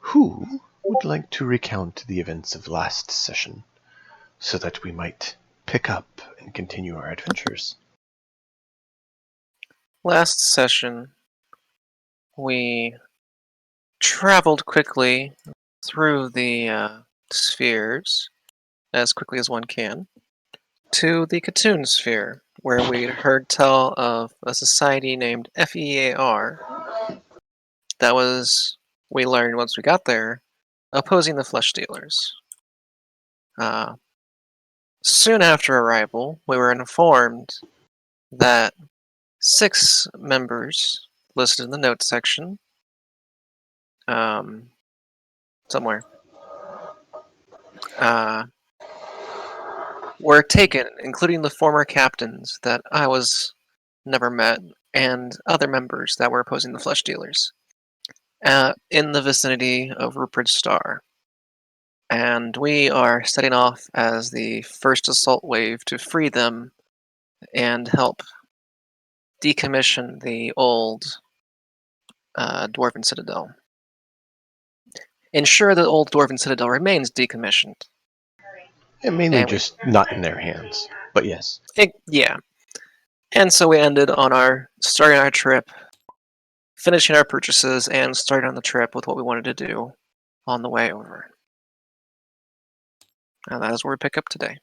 Who would like to recount the events of last session so that we might pick up and continue our adventures? Last session, we traveled quickly through the spheres, as quickly as one can, to the Katoon sphere, where we heard tell of a society named FEAR that was, we learned once we got there, opposing the flesh dealers. Soon after arrival, we were informed that 6 members listed in the notes section, somewhere, were taken, including the former captains that I was never met, and other members that were opposing the flesh dealers, in the vicinity of Rupert Star. And we are setting off as the first assault wave to free them and help decommission the old Dwarven Citadel. Ensure the old Dwarven Citadel remains decommissioned. And mainly just not in their hands, but yes. Yeah. And so we ended on starting our trip, finishing our purchases, and starting on the trip with what we wanted to do on the way over. And that is where we pick up today.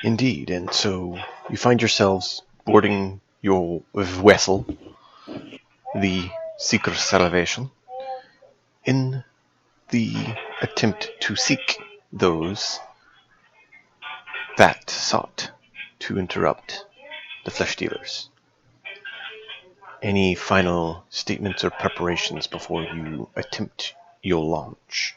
Indeed, and so you find yourselves boarding your vessel, the Seeker Salvation, in the attempt to seek those that sought to interrupt the flesh dealers. Any final statements or preparations before you attempt your launch?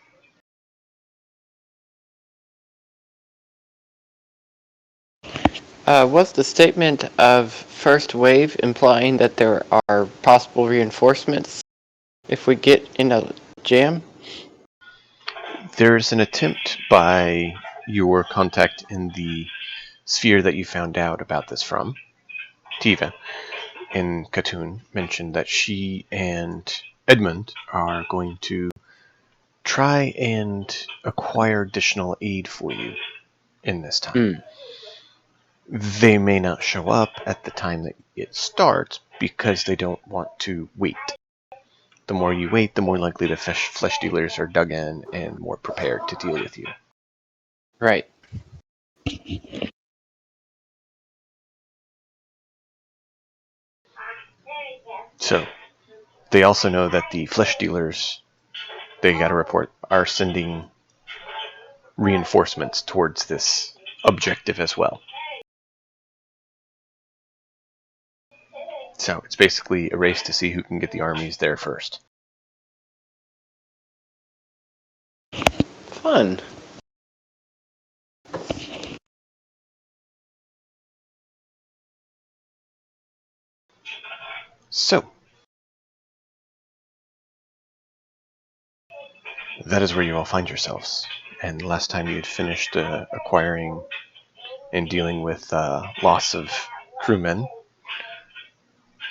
Was the statement of first wave implying that there are possible reinforcements if we get in a jam? There's an attempt by your contact in the sphere that you found out about this from, Tiva, in Katoon, mentioned that she and Edmund are going to try and acquire additional aid for you in this time. They may not show up at the time that it starts because they don't want to wait. The more you wait, the more likely the flesh dealers are dug in and more prepared to deal with you. Right. So, they also know that the flesh dealers, they got a report, are sending reinforcements towards this objective as well. So it's basically a race to see who can get the armies there first. Fun. So, that is where you all find yourselves. And last time you had finished acquiring and dealing with loss of crewmen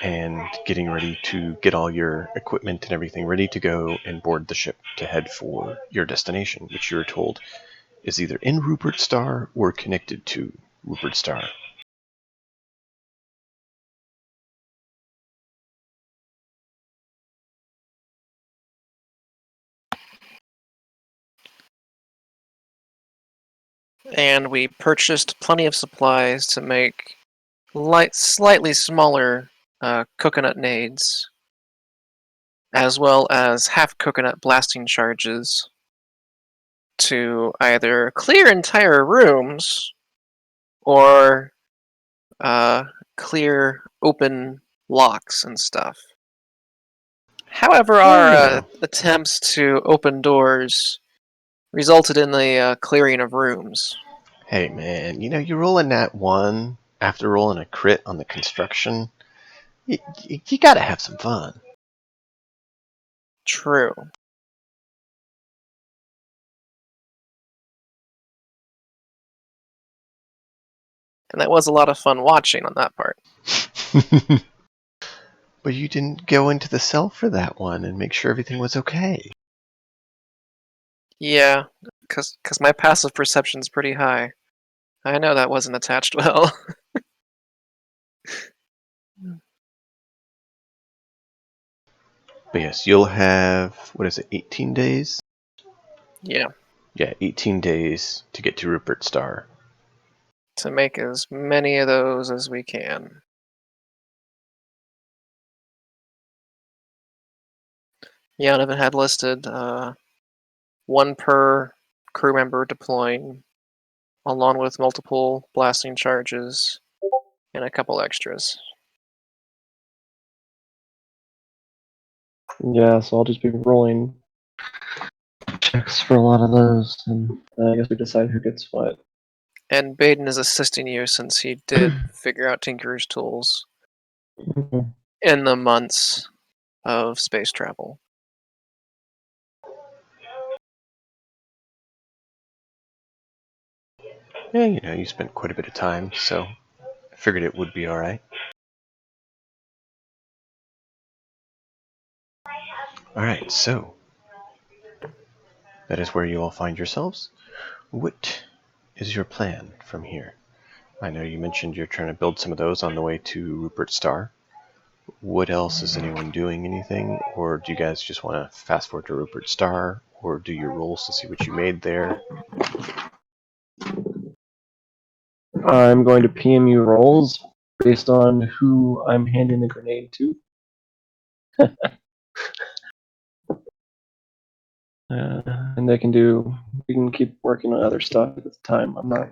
and getting ready to get all your equipment and everything ready to go and board the ship to head for your destination, which you were told is either in Rupert Star or connected to Rupert Star. And we purchased plenty of supplies to make slightly smaller coconut nades, as well as half coconut blasting charges to either clear entire rooms or clear open locks and stuff. However, our attempts to open doors resulted in the clearing of rooms. Hey man, you're rolling that one after rolling a crit on the construction. You gotta have some fun. True. And that was a lot of fun watching on that part. But you didn't go into the cell for that one and make sure everything was okay. Yeah, because my passive perception's pretty high. I know that wasn't attached well. But yes, you'll have, what is it, 18 days? Yeah, Yeah, 18 days to get to Rupert Star. to make as many of those as we can. Yeah, Donovan had listed one per crew member deploying, along with multiple blasting charges and a couple extras. Yeah, so I'll just be rolling checks for a lot of those, and I guess we decide who gets what. And Baden is assisting you since he did figure out Tinker's tools Mhm. in the months of space travel. Yeah, you spent quite a bit of time, so I figured it would be alright. Alright, so that is where you all find yourselves. What is your plan from here? I know you mentioned you're trying to build some of those on the way to Rupert Star. What else is anyone doing? Anything? Or do you guys just want to fast forward to Rupert Star? Or do your rolls to see what you made there? I'm going to PMU rolls based on who I'm handing the grenade to. And we can keep working on other stuff at this time. I'm not.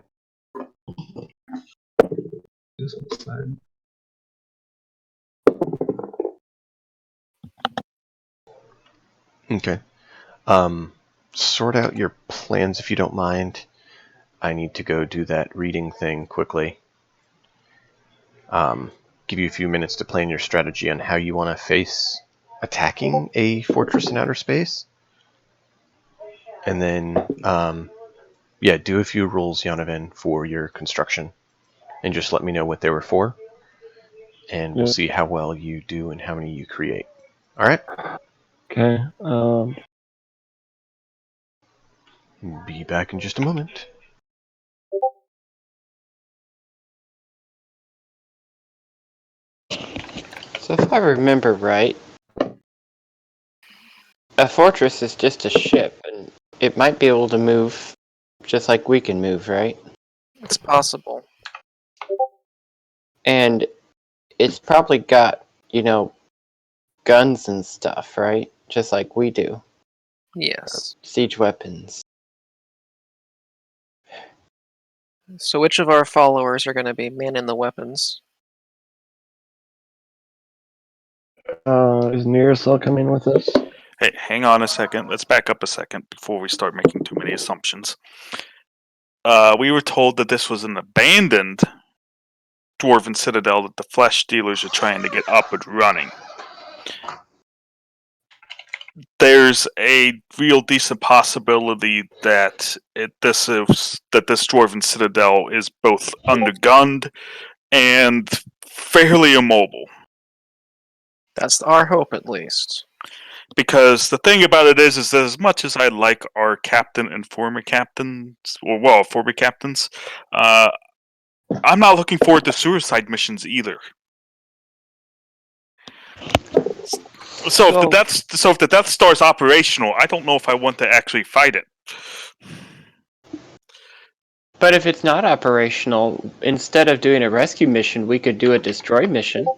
Okay. Sort out your plans if you don't mind. I need to go do that reading thing quickly. Give you a few minutes to plan your strategy on how you want to face attacking a fortress in outer space. And then, do a few rolls, Yanovan, for your construction. And just let me know what they were for. And we'll see how well you do and how many you create. Alright? Okay. Be back in just a moment. So if I remember right, a fortress is just a ship, and it might be able to move just like we can move, right? It's possible. And it's probably got, guns and stuff, right? Just like we do. Yes. Siege weapons. So which of our followers are going to be manning the weapons? Is Nearcell coming with us? Hey, hang on a second. Let's back up a second before we start making too many assumptions. We were told that this was an abandoned dwarven citadel that the flesh dealers are trying to get up and running. There's a real decent possibility that this dwarven citadel is both undergunned and fairly immobile. That's our hope, at least. Because the thing about it is that as much as I like our captain and former captains, I'm not looking forward to suicide missions either. So if the Death Star's operational, I don't know if I want to actually fight it. But if it's not operational, instead of doing a rescue mission, we could do a destroy mission.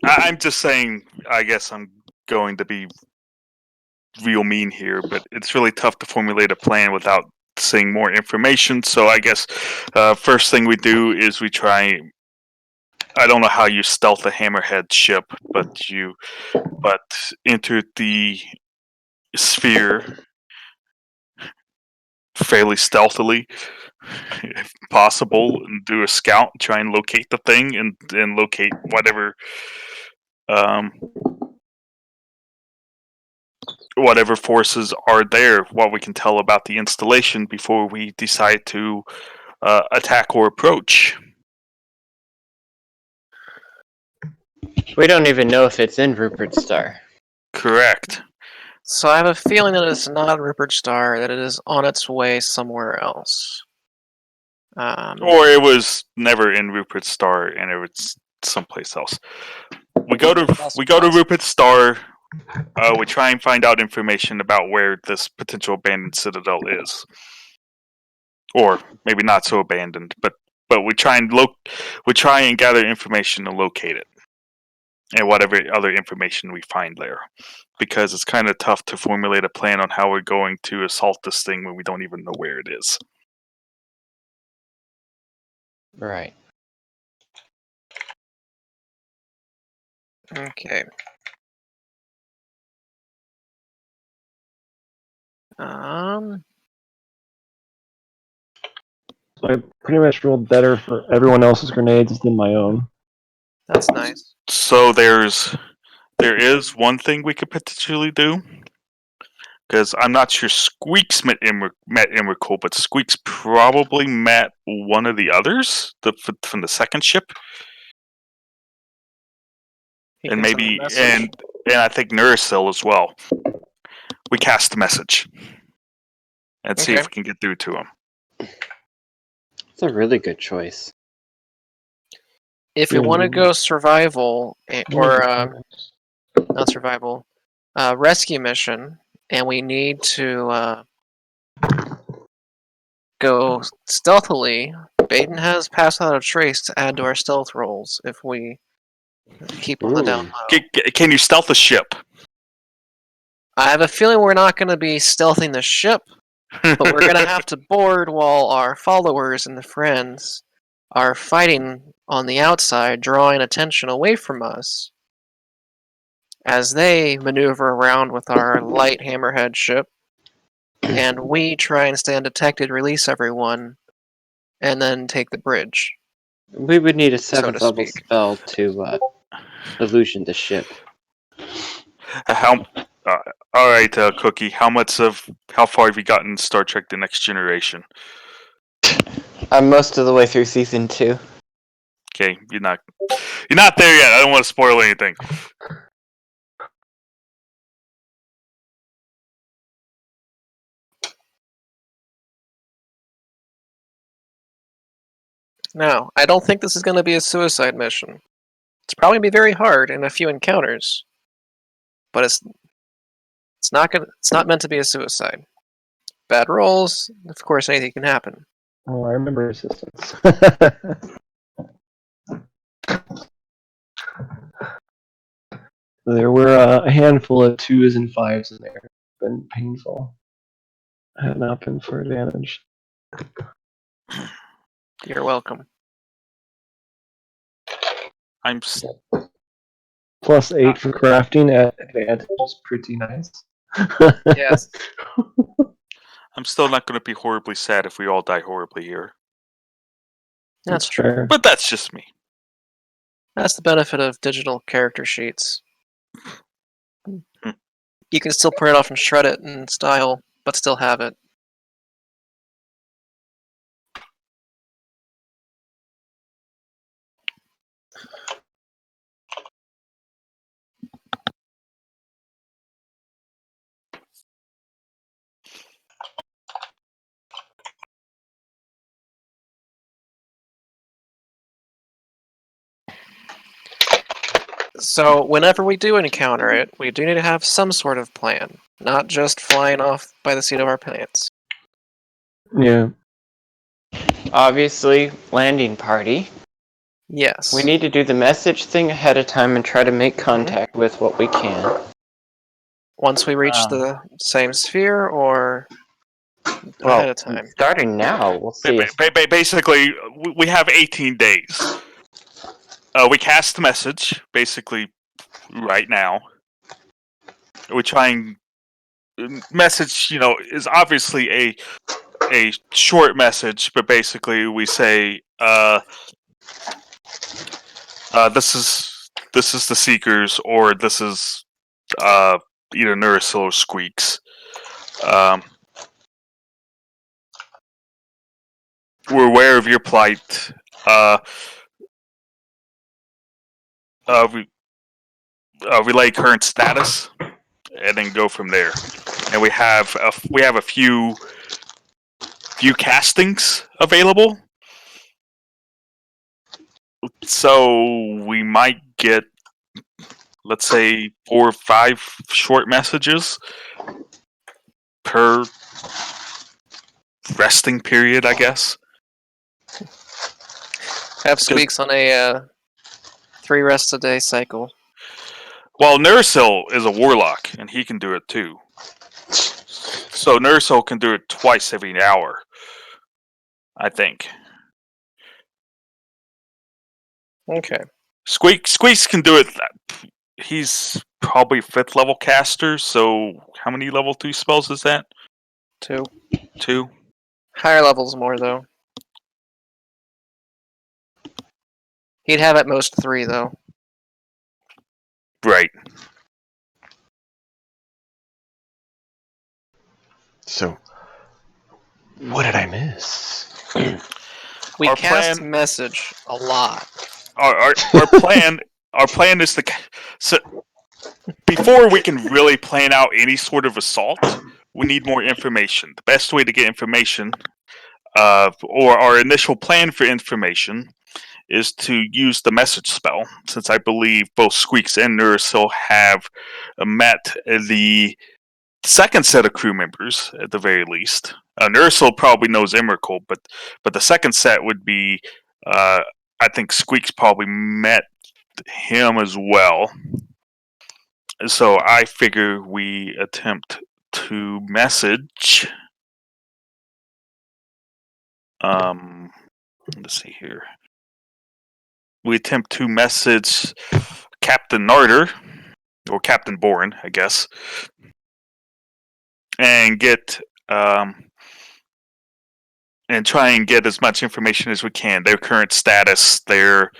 I'm just saying, I guess I'm going to be real mean here, but it's really tough to formulate a plan without seeing more information. So I guess first thing we do is we try. I don't know how you stealth a hammerhead ship, but enter the sphere fairly stealthily, if possible, and do a scout, try and locate the thing, and locate whatever forces are there, what we can tell about the installation before we decide to attack or approach. We don't even know if it's in Rupert Star. Correct. So I have a feeling that it's not Rupert Star, that it is on its way somewhere else. Or it was never in Rupert Star and it was someplace else. We go to Rupert Star. We try and find out information about where this potential abandoned citadel is, or maybe not so abandoned, but we try and gather information to locate it, and whatever other information we find there, because it's kind of tough to formulate a plan on how we're going to assault this thing when we don't even know where it is. Right. Okay. So I pretty much rolled better for everyone else's grenades than my own. That's nice. So there is one thing we could potentially do, because I'm not sure Squeaks met Emrakul, but Squeaks probably met one of the others from the second ship, He and can send a maybe message. and I think Nurisil as well. We cast a message and see if Okay. we can get through to him. It's a really good choice. If you want to go survival, or not survival, rescue mission, and we need to go stealthily, Baden has passed without a trace to add to our stealth rolls if we keep on the down low. Can you stealth a ship? I have a feeling we're not going to be stealthing the ship, but we're going to have to board while our followers and the friends are fighting on the outside, drawing attention away from us as they maneuver around with our light hammerhead ship, and we try and stay undetected, release everyone, and then take the bridge. We would need a So to 7th level speak. spell to illusion the ship. All right, Cookie. How far have you gotten in Star Trek: The Next Generation? I'm most of the way through season 2. Okay, you're not there yet. I don't want to spoil anything. No, I don't think this is going to be a suicide mission. It's probably going to be very hard in a few encounters, but it's not meant to be a suicide. Bad rolls, of course, anything can happen. Oh, I remember assistance. There were a handful of 2s and 5s in there. It's been painful. I have not been for advantage. You're welcome. Plus 8 for crafting at advantage is pretty nice. Yes. I'm still not going to be horribly sad if we all die horribly here. That's true. fair. But that's just me. That's the benefit of digital character sheets. You can still print it off and shred it in style, but still have it. So whenever we do encounter it, we do need to have some sort of plan, not just flying off by the seat of our pants. Yeah. Obviously, landing party. Yes. We need to do the message thing ahead of time and try to make contact with what we can. Once we reach the same sphere, or ahead of time. Starting now, we'll see. Basically, we have 18 days. We cast the message, basically, right now. We try and... Message, is obviously a short message, but basically we say, this is the Seekers, or this is either Nurse or Squeaks. We're aware of your plight. Relay current status, and then go from there. And we have a few castings available, so we might get, let's say, 4 or 5 short messages per resting period, I guess. Have Squeaks on a 3 rests a day cycle. Well, Nursil is a warlock, and he can do it too. So Nursil can do it twice every hour, I think. Okay. Squeaks can do it. He's probably 5th level caster, so how many level 3 spells is that? 2. 2? Higher levels more, though. He'd have at most 3, though. Right. So, what did I miss? We Our cast plan- message a lot. Our plan is to... So, before we can really plan out any sort of assault, we need more information. The best way to get information, or our initial plan for information, is to use the message spell, since I believe both Squeaks and Nursil have met the second set of crew members, at the very least. Nursil probably knows Emrakul, but the second set would be, I think Squeaks probably met him as well. So I figure we attempt to message. Let's see here. We attempt to message Captain Narder, or Captain Boren, I guess, and get and try and get as much information as we can. Their current status, their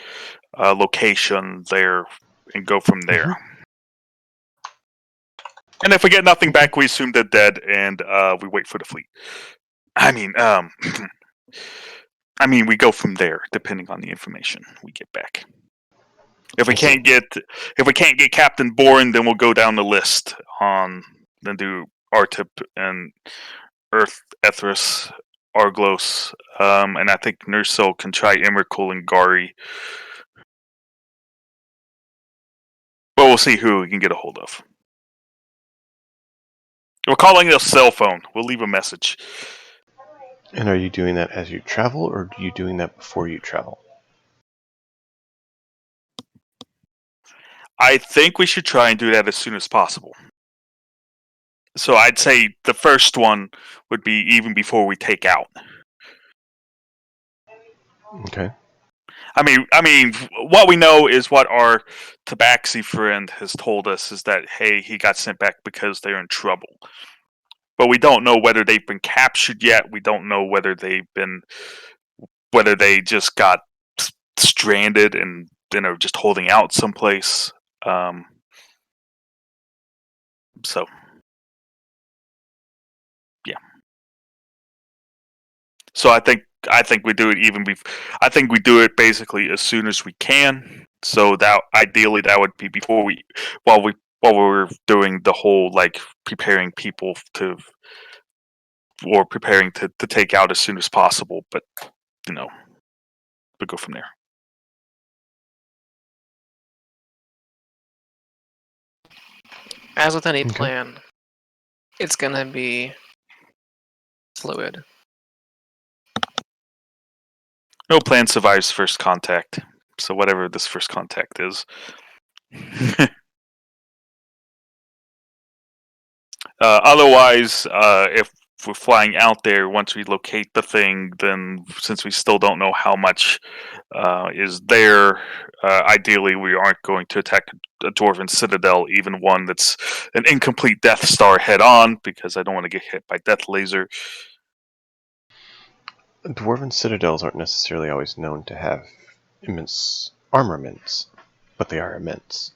location, and go from there. Mm-hmm. And if we get nothing back, we assume they're dead, and we wait for the fleet. I mean, we go from there, depending on the information we get back. If we can't get Captain Bourne, then we'll go down the list then do Artip and Earth, Ethris, Arglos, and I think Nursil can try Emrakul and Gari. But we'll see who we can get a hold of. We're calling it a cell phone. We'll leave a message. And are you doing that as you travel, or are you doing that before you travel? I think we should try and do that as soon as possible. So I'd say the first one would be even before we take out. Okay. I mean, what we know is what our Tabaxi friend has told us is that, hey, he got sent back because they're in trouble. But we don't know whether they've been captured yet. We don't know whether they just got stranded and are just holding out someplace. So, yeah. So I think we do it I think we do it basically as soon as we can. So that ideally that would be before while we're doing the whole preparing people preparing to take out as soon as possible. But we'll go from there. As with any Okay. plan, it's gonna be fluid. No plan survives first contact. So whatever this first contact is. Otherwise, if we're flying out there, once we locate the thing, then since we still don't know how much is there, ideally we aren't going to attack a Dwarven Citadel, even one that's an incomplete Death Star head-on, because I don't want to get hit by Death Laser. Dwarven citadels aren't necessarily always known to have immense armaments, but they are immense.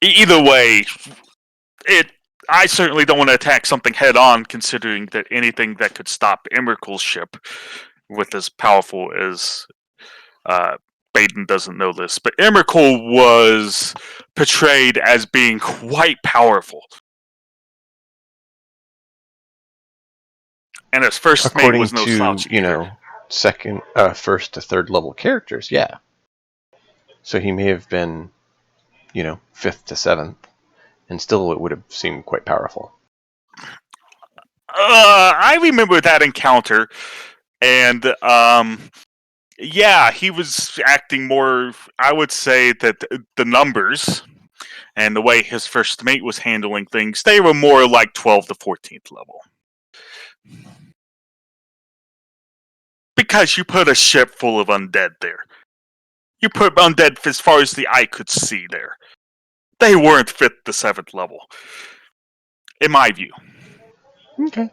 Either way, I certainly don't want to attack something head on, considering that anything that could stop Emrakul's ship with as powerful as Baden doesn't know this, but Emrakul was portrayed as being quite powerful. And his first mate According was no to, slouch either. second, first to third level characters, yeah. So he may have been, fifth to seventh, and still it would have seemed quite powerful. I remember that encounter, and yeah, he was acting more. I would say that the numbers and the way his first mate was handling things, they were more like 12th to 14th level. Because you put a ship full of undead there. You put undead as far as the eye could see there. They weren't 5th to 7th level. In my view. Okay.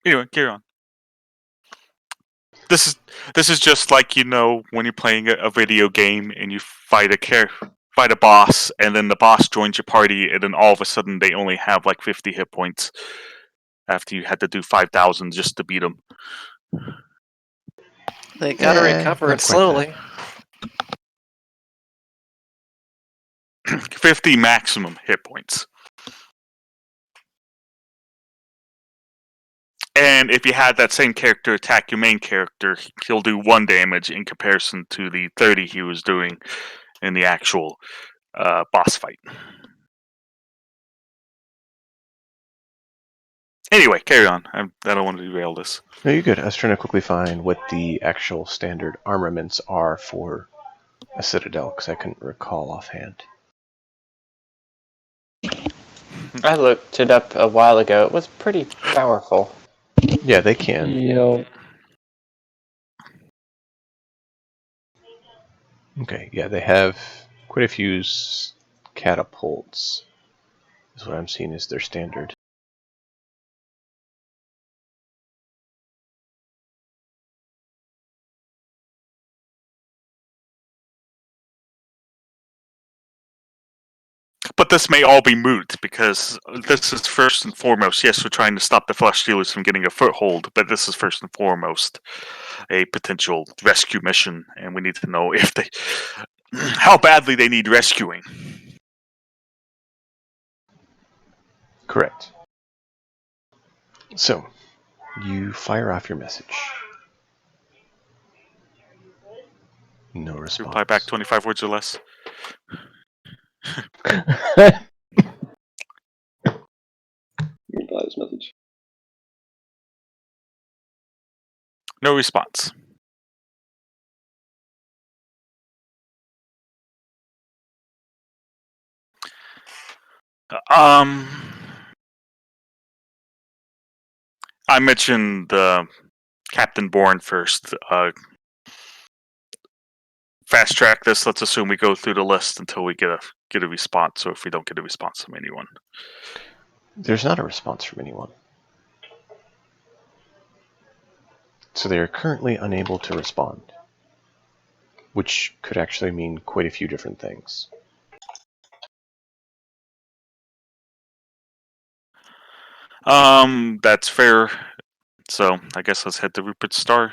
Anyway, carry on. This is just like, when you're playing a video game and you fight a boss, and then the boss joins your party, and then all of a sudden they only have like 50 hit points after you had to do 5,000 just to beat them. They gotta recover not it quite slowly. 50 maximum hit points. And if you had that same character attack your main character, he'll do 1 damage in comparison to the 30 he was doing in the actual boss fight. Anyway, carry on. I don't want to derail this. No, you're good. I was trying to quickly find what the actual standard armaments are for a citadel, because I couldn't recall offhand. I looked it up a while ago. It was pretty powerful. Yeah, they can. Yep. Okay, yeah, they have quite a few catapults, is what I'm seeing as their standard. But this may all be moot, because this is first and foremost, yes, we're trying to stop the flesh stealers from getting a foothold, but this is first and foremost a potential rescue mission, and we need to know how badly they need rescuing. Correct. So, you fire off your message. No response. Reply back 25 words or less. Reply this message. No response. I mentioned Captain Bourne first. Fast track this. Let's assume we go through the list until we get a response, or if we don't get a response from anyone. There's not a response from anyone. So they are currently unable to respond, which could actually mean quite a few different things. That's fair. So I guess let's head to Rupert Star.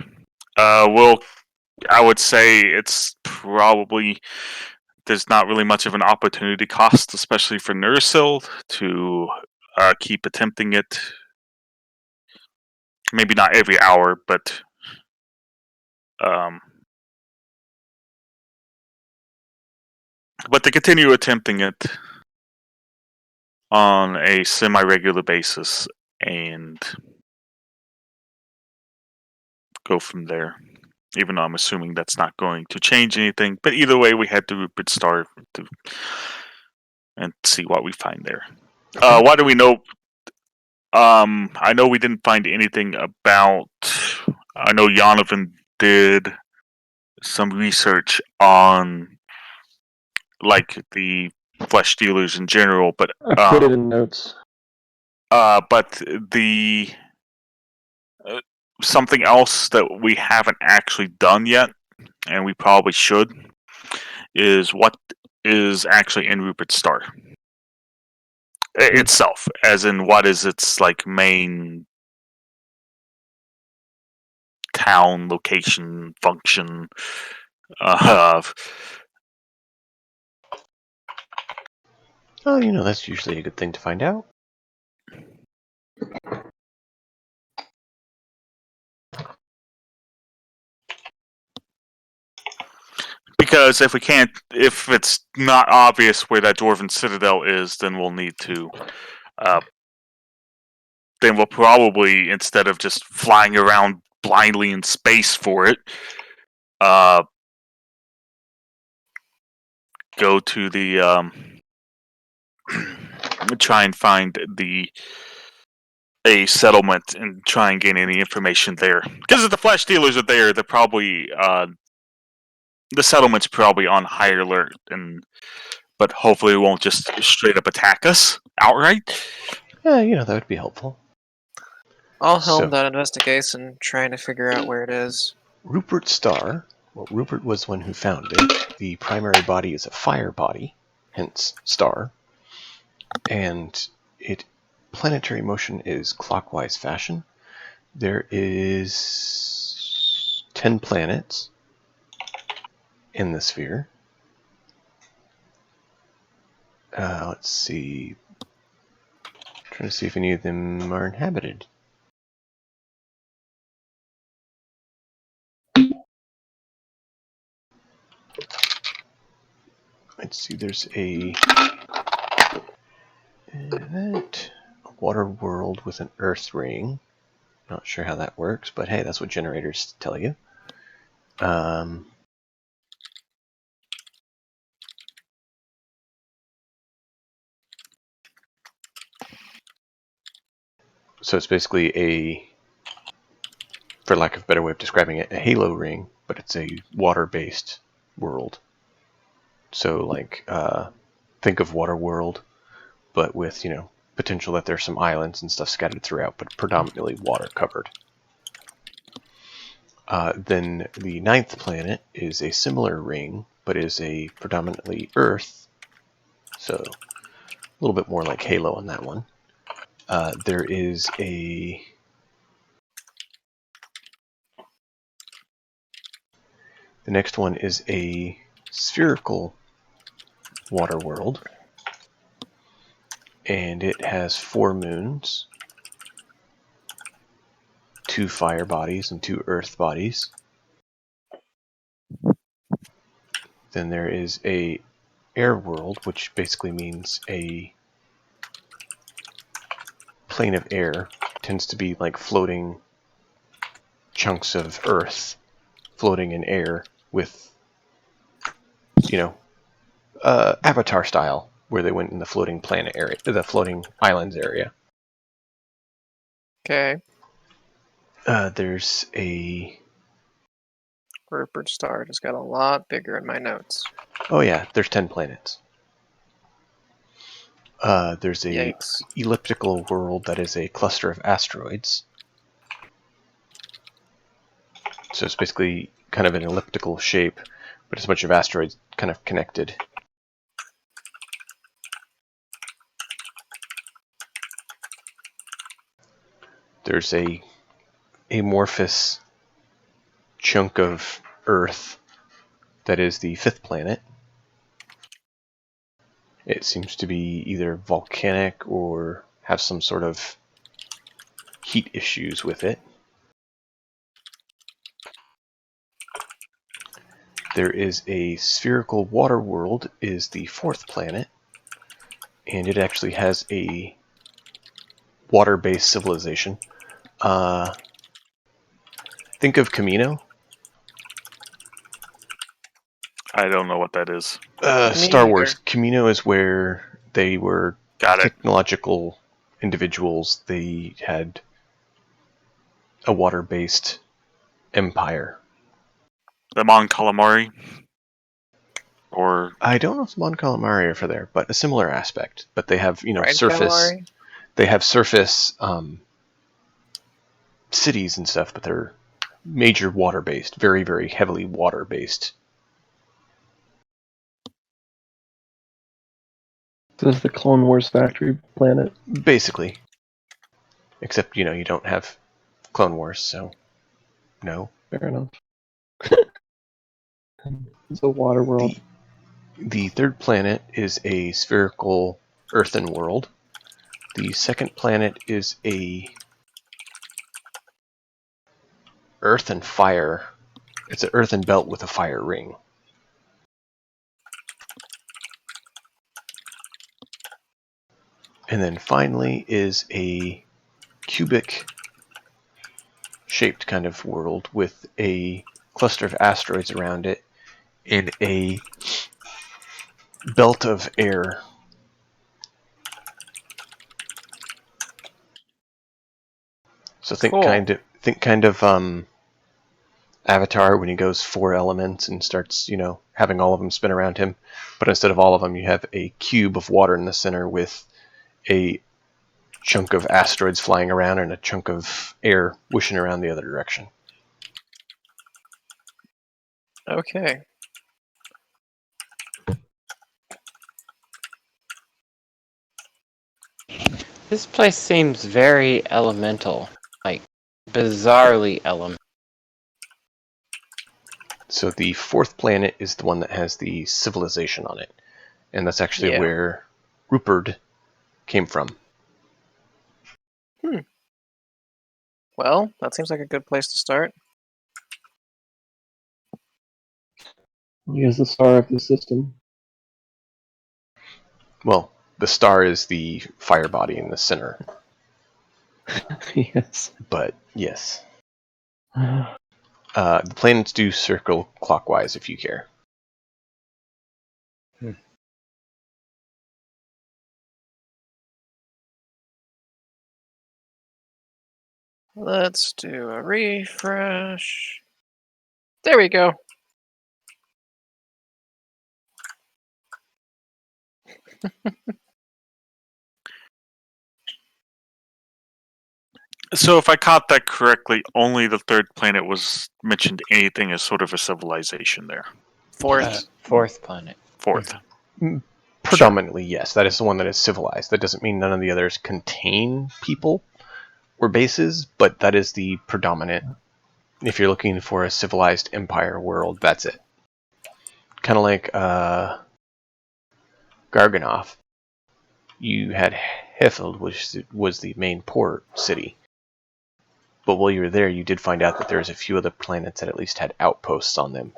I would say it's probably there's not really much of an opportunity cost, especially for Nursil, to keep attempting it. Maybe not every hour, but to continue attempting it on a semi-regular basis and go from there. Even though I'm assuming that's not going to change anything, but either way, we head to Rupert Star and see what we find there. Okay. Why do we know? I know we didn't find anything about. I know Yonovan did some research on like the flesh dealers in general, but I put it in notes. but the something else that we haven't actually done yet, and we probably should, is what is actually in Rupert's Star itself, as in what is its like main town location function. Uh, Oh, that's usually a good thing to find out. because if it's not obvious where that dwarven citadel is, then we'll need to. Then we'll probably, instead of just flying around blindly in space for it, go to the try and find a settlement and try and gain any information there. Because if the flesh dealers are there, they're probably the settlement's probably on high alert, but hopefully it won't just straight up attack us outright. Yeah, that would be helpful. I'll helm So- that investigation, trying to figure out where it is. Rupert's Star. Well, Rupert was one who found it. The primary body is a fire body, hence star. And planetary motion is clockwise fashion. There is 10 planets in the sphere. Let's see. Trying to see if any of them are inhabited. Let's see, there's a water world with an earth ring. Not sure how that works, but hey, that's what generators tell you. So it's basically for lack of a better way of describing it, a halo ring, but it's a water-based world. So like, think of Water World, but with, potential that there's some islands and stuff scattered throughout, but predominantly water covered. Then the 9th planet is a similar ring, but is a predominantly Earth, so a little bit more like Halo on that one. There is the next one is a spherical water world, and it has 4 moons, 2 fire bodies, and 2 earth bodies. Then there is a air world, which basically means a plane of air. Tends to be like floating chunks of earth floating in air with, Avatar style, where they went in the floating planet area, the floating islands area. Okay. There's a... Rupert Star just got a lot bigger in my notes. Oh yeah, there's 10 planets. There's a Yikes. elliptical world that is a cluster of asteroids. So it's basically kind of an elliptical shape, but it's a bunch of asteroids kind of connected. There's a amorphous chunk of Earth that is the 5th planet. It seems to be either volcanic or have some sort of heat issues with it. There is a spherical water world, is the 4th planet, and it actually has a water-based civilization. Think of Camino. I don't know what that is. Star Wars. Camino is where they were Got it. technological individuals. They had a water-based empire. The Mon Calamari? Or I don't know if Mon Calamari are for there, but a similar aspect. But they have, Right, surface. Calamari? They have surface cities and stuff, but they're major water-based, very, very heavily water-based. This is the Clone Wars factory planet. Basically. Except, you don't have Clone Wars, so no. Fair enough. It's a water world. The third planet is a spherical earthen world. The second planet is a earth and fire. It's an earthen belt with a fire ring. And then finally is a cubic shaped kind of world with a cluster of asteroids around it and a belt of air. So think Cool. kind of Avatar when he goes 4 elements and starts, having all of them spin around him. But instead of all of them, you have a cube of water in the center with a chunk of asteroids flying around and a chunk of air whooshing around the other direction. Okay. This place seems very elemental, like bizarrely elemental. So the fourth planet is the one that has the civilization on it. And that's actually Yeah. where Rupert came from. Well, that seems like a good place to start. He is the star of the system. Well, the star is the fire body in the center. Yes. But yes. The planets do circle clockwise if you care. Let's do a refresh. There we go. So if I caught that correctly, only the third planet was mentioned anything as sort of a civilization there. Fourth. Fourth planet. Fourth. Predominantly, yes. That is the one that is civilized. That doesn't mean none of the others contain people or bases, but that is the predominant. If you're looking for a civilized empire world, that's it. Kind of like Garganoth. You had Hefeld, which was the main port city. But while you were there, you did find out that there's a few other planets that at least had outposts on them,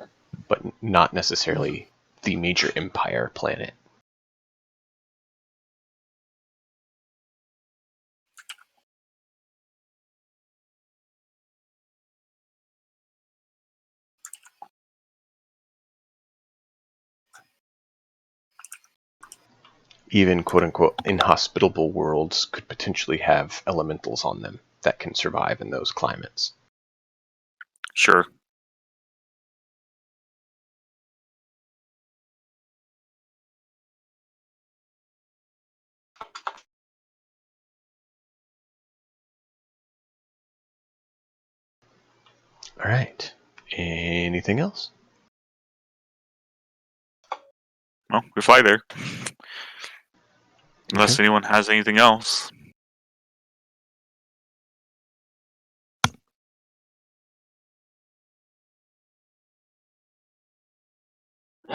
but not necessarily the major empire planet. Even quote-unquote inhospitable worlds could potentially have elementals on them that can survive in those climates. Sure. All right. Anything else? Well, we fly there. Unless Okay. anyone has anything else.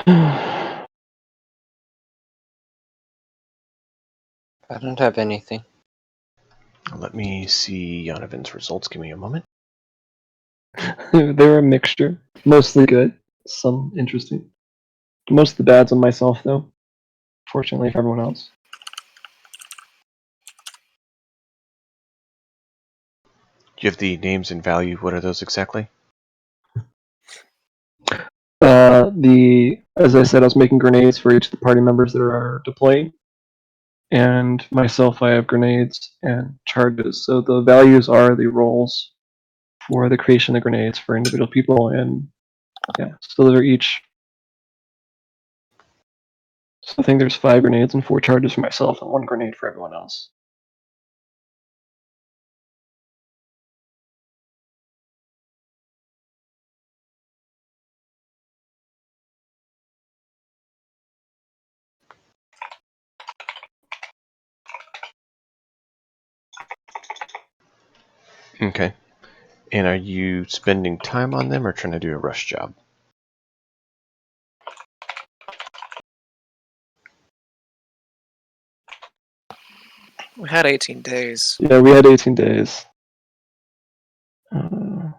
I don't have anything. Let me see Yonovan's results. Give me a moment. They're a mixture. Mostly good. Some interesting. Most of the bad's on myself, though. Fortunately for everyone else. Do you have the names and value? What are those exactly? As I said, I was making grenades for each of the party members that are deploying. And myself, I have grenades and charges. So the values are the rolls for the creation of grenades for individual people. And yeah, so those are each. So I think there's 5 grenades and 4 charges for myself and 1 grenade for everyone else. Okay. And are you spending time on them or trying to do a rush job? We had 18 days. Yeah, we had 18 days. Uh,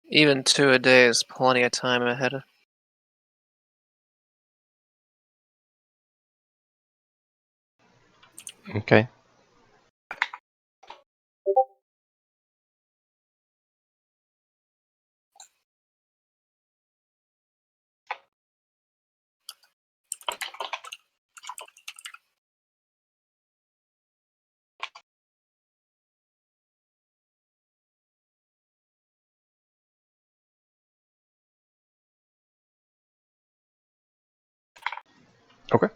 Even 2 a day is plenty of time ahead. Okay. Okay.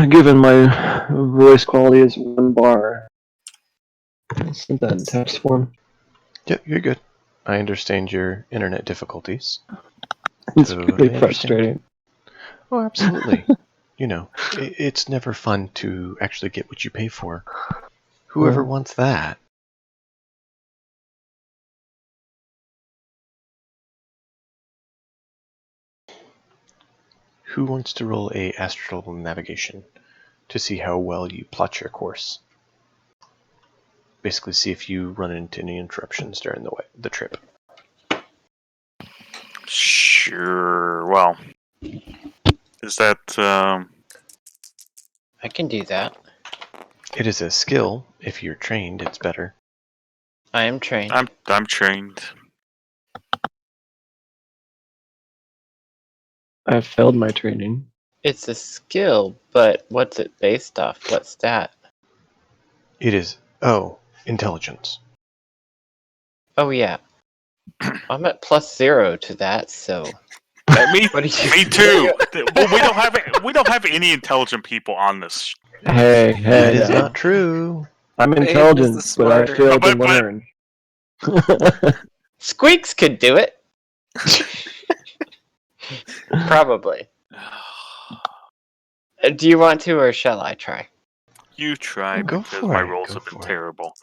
Given my voice quality is 1 bar, I'll send that in text form. Yep, you're good. I understand your internet difficulties. It's Totally really understand. frustrating. Oh, absolutely. You know, it's never fun to actually get what you pay for. Whoever Well, wants that? Who wants to roll a astral navigation to see how well you plot your course? Basically, see if you run into any interruptions during the trip. Sure. Well, is that I can do that. It is a skill. If you're trained, it's better. I am trained. I'm trained. I've failed my training. It's a skill, but what's it based off? What stat? It is, intelligence. Oh yeah. I'm at +0 to that, so Me, what do you me too. Well, we don't have any intelligent people on this. Hey, That is now. not true. I'm Abe is intelligent, the but I smarter. failed to But- learn. Squeaks could do it. Probably. Do you want to, or shall I try? You try Go because for my it, rolls go have been for it. terrible.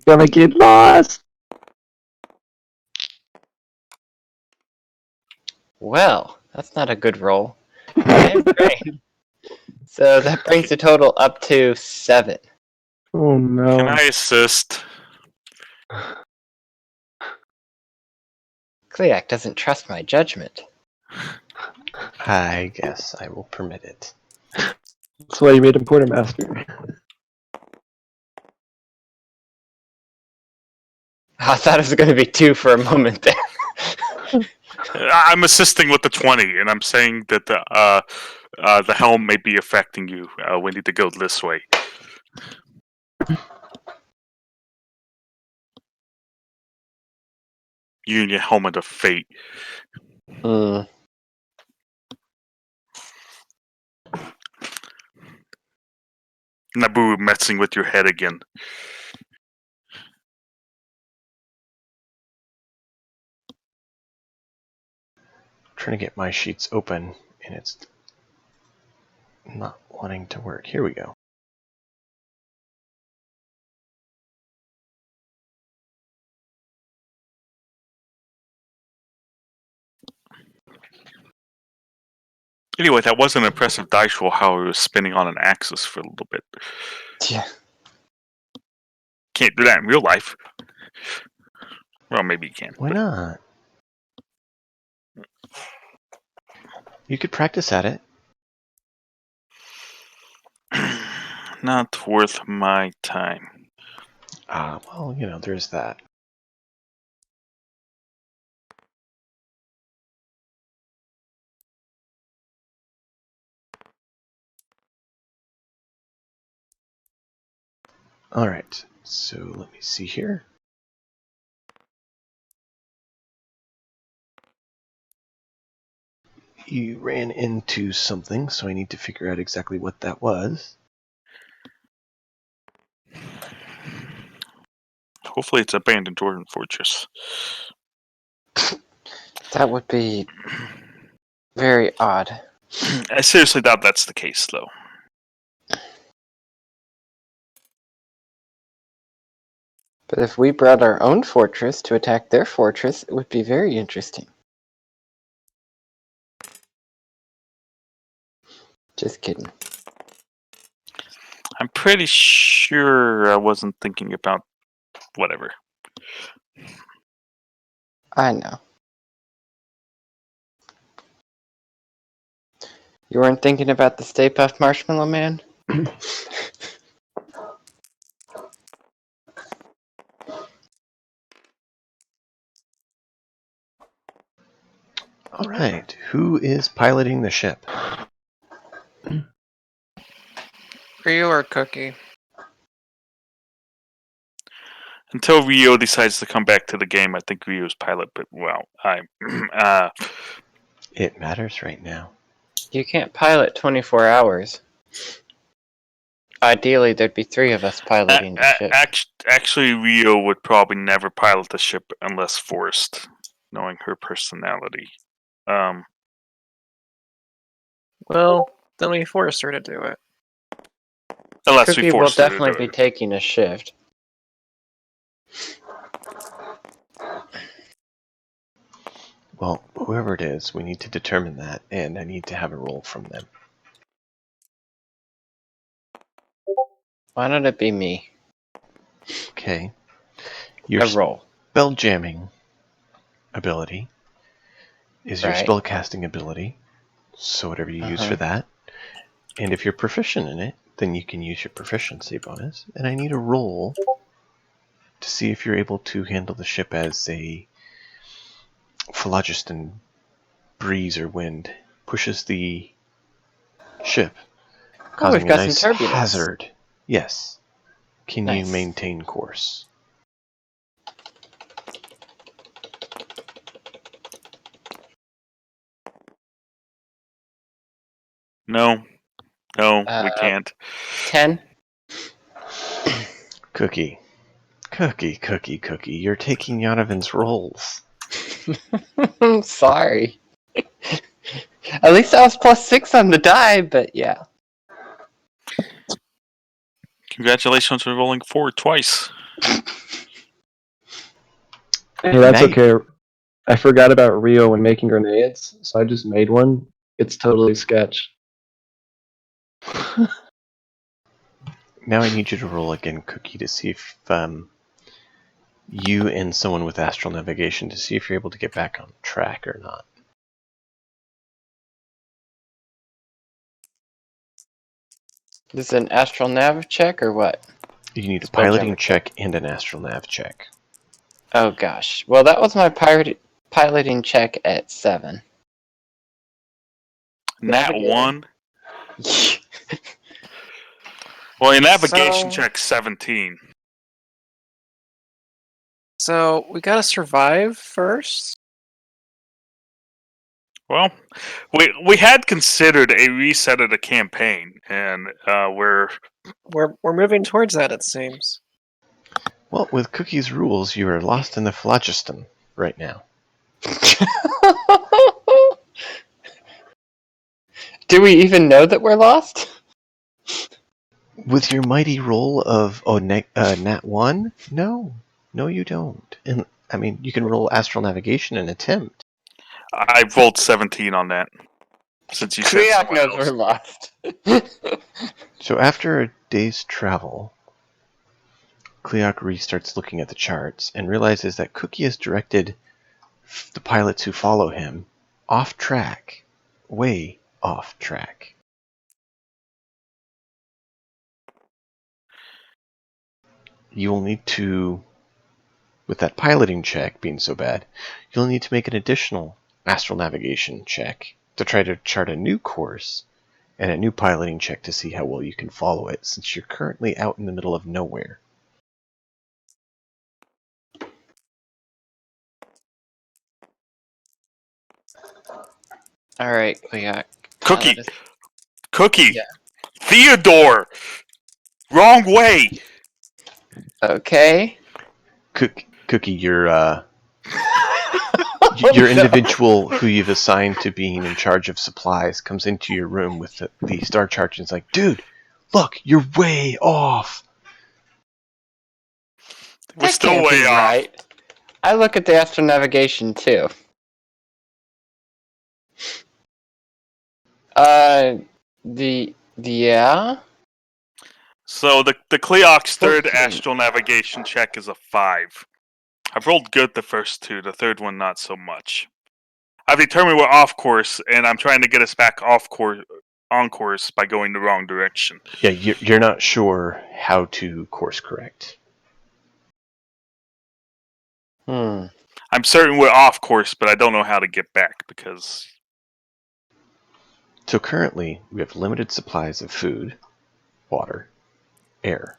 Gonna get lost! Well, that's not a good roll. I am trained. So that brings the total up to 7. Oh no. Can I assist? Kleak doesn't trust my judgment. I guess I will permit it. That's why you made him quartermaster. I thought it was going to be 2 for a moment there. I'm assisting with the 20, and I'm saying that the helm may be affecting you. We need to go this way. You and your helmet of fate. Mm. Naboo messing with your head again. Trying to get my sheets open, and it's not wanting to work. Here we go. Anyway, that was an impressive dice roll how it was spinning on an axis for a little bit. Yeah. Can't do that in real life. Well, maybe you can. Why not? You could practice at it. Not worth my time. Well, there's that. Alright, so let me see here. You ran into something, so I need to figure out exactly what that was. Hopefully it's abandoned Jordan Fortress. That would be very odd. I seriously doubt that's the case, though. But if we brought our own fortress to attack their fortress, it would be very interesting. Just kidding. I'm pretty sure I wasn't thinking about whatever. I know. You weren't thinking about the Stay Puft Marshmallow Man? All right, who is piloting the ship? Rio or Cookie? Until Rio decides to come back to the game, I think Rio's pilot. But It matters right now. You can't pilot 24 hours. Ideally, there'd be 3 of us piloting the ship. Actually, Rio would probably never pilot the ship unless forced, knowing her personality. Well, then we force her to do it. Unless Cookie we will force her to definitely do be it. taking a shift. Well, whoever it is, we need to determine that, and I need to have a roll from them. Why don't it be me? Okay. Your A roll. spell jamming ability is your Right. spell casting ability, so whatever you use for that. And if you're proficient in it, then you can use your proficiency bonus. And I need a roll to see if you're able to handle the ship as a phlogiston breeze or wind pushes the ship, causing we've a got some nice turbulence. hazard. Yes. Can you Nice. maintain course? No, we can't. 10? Cookie. You're taking Yonovan's rolls. Sorry. At least I was +6 on the die, but yeah. Congratulations for rolling 4 twice. Hey, that's Now you- okay. I forgot about Rio when making grenades, so I just made one. It's totally sketch. Now I need you to roll again, Cookie, to see if you and someone with astral navigation to see if you're able to get back on track or not. This is an astral nav check or what? You need a Spelljammer piloting check and an astral nav check. Oh gosh. Well, that was my piloting check at 7. Nat Navigator. 1. Well, your navigation So- check 17. So we gotta survive first. Well, we had considered a reset of the campaign, and we're We're moving towards that, it seems. Well, with Cookie's rules, you are lost in the phlogiston right now. Do we even know that we're lost? With your mighty roll of nat 1? No, you don't. And I mean, you can roll astral navigation and attempt. I rolled 17 on that. Since you said Kriak someone knows else. we're lost. So after a day's travel, Cleoc restarts looking at the charts and realizes that Cookie has directed the pilots who follow him off track, way off track. You will need to, with that piloting check being so bad, you'll need to make an additional astral navigation check to try to chart a new course and a new piloting check to see how well you can follow it, since you're currently out in the middle of nowhere. Alright, Kriak. Cookie! Is... Cookie! Yeah. Theodore! Wrong way! Okay. Cookie, you're your individual who you've assigned to being in charge of supplies comes into your room with the star chart and is like, dude, look, you're way off. We're That still can't way be off. right. I look at the astronavigation too. Yeah. So the Cleox third 14. astral navigation check is a 5. I've rolled good the first 2, the third one not so much. I've determined we're off course, and I'm trying to get us back on course by going the wrong direction. Yeah, you're not sure how to course correct. Hmm. I'm certain we're off course, but I don't know how to get back because So currently, we have limited supplies of food, water, air,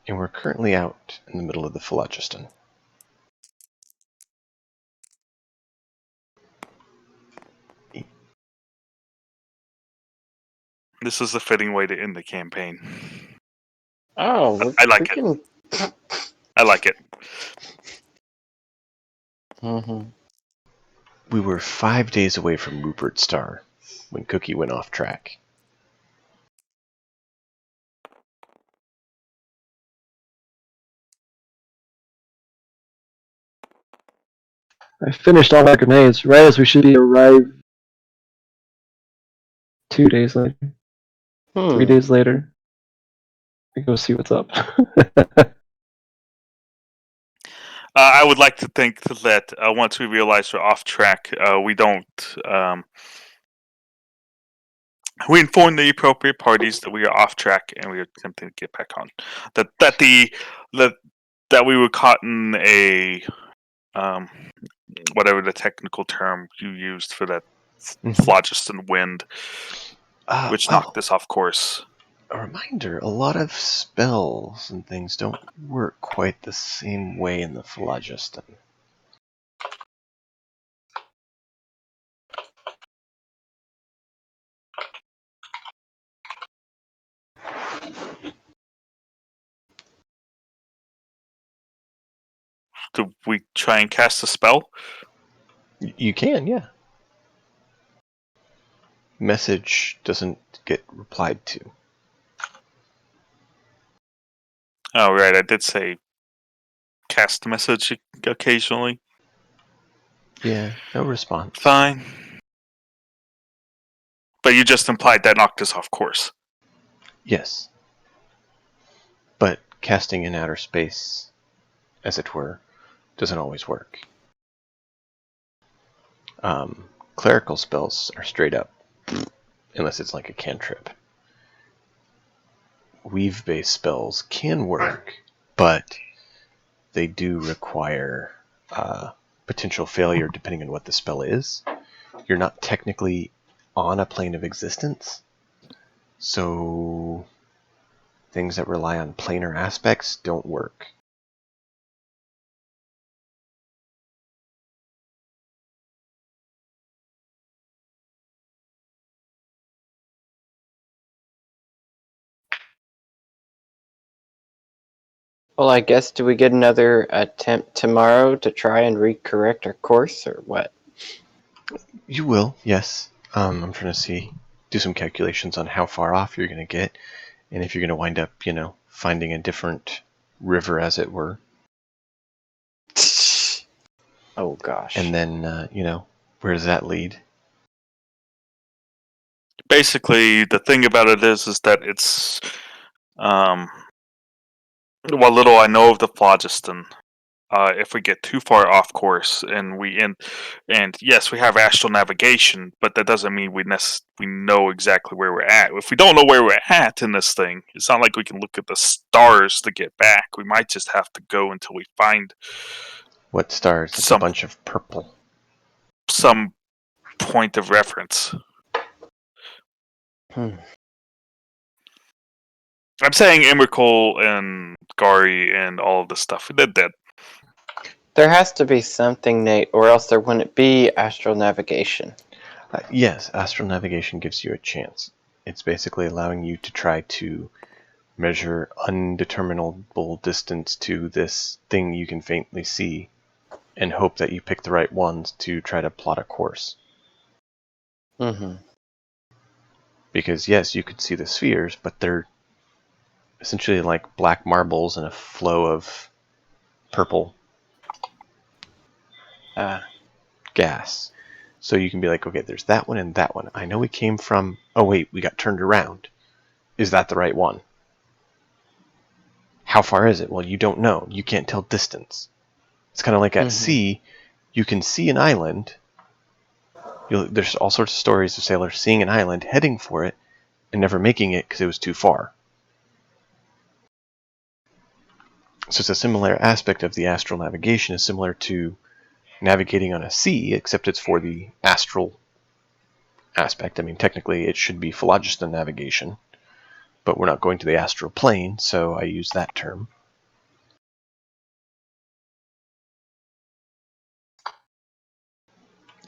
and we're currently out in the middle of the phlogiston. this is a fitting way to end the campaign. Oh, I like we it. can. I like it. Mm-hmm. We were 5 days away from Rupert Star when Cookie went off track. I finished all my grenades right as we should be arrived 2 days later, 3 days later. I go see what's up. I would like to think that once we realize we're off track, we don't. We inform the appropriate parties that we are off track and we are attempting to get back on. That we were caught in a whatever the technical term you used for that phlogiston wind, which knocked us off course. A reminder, a lot of spells and things don't work quite the same way in the phlogiston. Do we try and cast a spell? You can, yeah. Message doesn't get replied to. Oh, right. I did say cast message occasionally. Yeah, no response. Fine. But you just implied that knocked us off course. Yes. But casting in outer space, as it were, doesn't always work. Clerical spells are straight up, unless it's like a cantrip. Weave-based spells can work, but they do require potential failure depending on what the spell is. You're not technically on a plane of existence, so things that rely on planar aspects don't work. Well, I guess do we get another attempt tomorrow to try and recorrect our course, or what? You will, yes. I'm trying to do some calculations on how far off you're going to get, and if you're going to wind up, finding a different river, as it were. Oh gosh. And then, where does that lead? Basically, the thing about it is that it's what little I know of the phlogiston. If we get too far off course and yes, we have astral navigation, but that doesn't mean we know exactly where we're at. If we don't know where we're at in this thing, it's not like we can look at the stars to get back. We might just have to go until we find What stars? It's a bunch of purple. Some point of reference. I'm saying Emrakul and Gari and all of this stuff. They're dead. There has to be something, Nate, or else there wouldn't be astral navigation. Yes, astral navigation gives you a chance. It's basically allowing you to try to measure undeterminable distance to this thing you can faintly see and hope that you pick the right ones to try to plot a course. Mm-hmm. Because yes, you could see the spheres, but they're essentially like black marbles in a flow of purple gas. So you can be like, okay, there's that one and that one. I know we came from... Oh wait, we got turned around. Is that the right one? How far is it? Well, you don't know. You can't tell distance. It's kind of like at sea, you can see an island. There's all sorts of stories of sailors seeing an island, heading for it, and never making it because it was too far. So it's a similar aspect of the astral navigation, is similar to navigating on a sea, except it's for the astral aspect. I mean, technically it should be phlogiston navigation, but we're not going to the astral plane, so I use that term.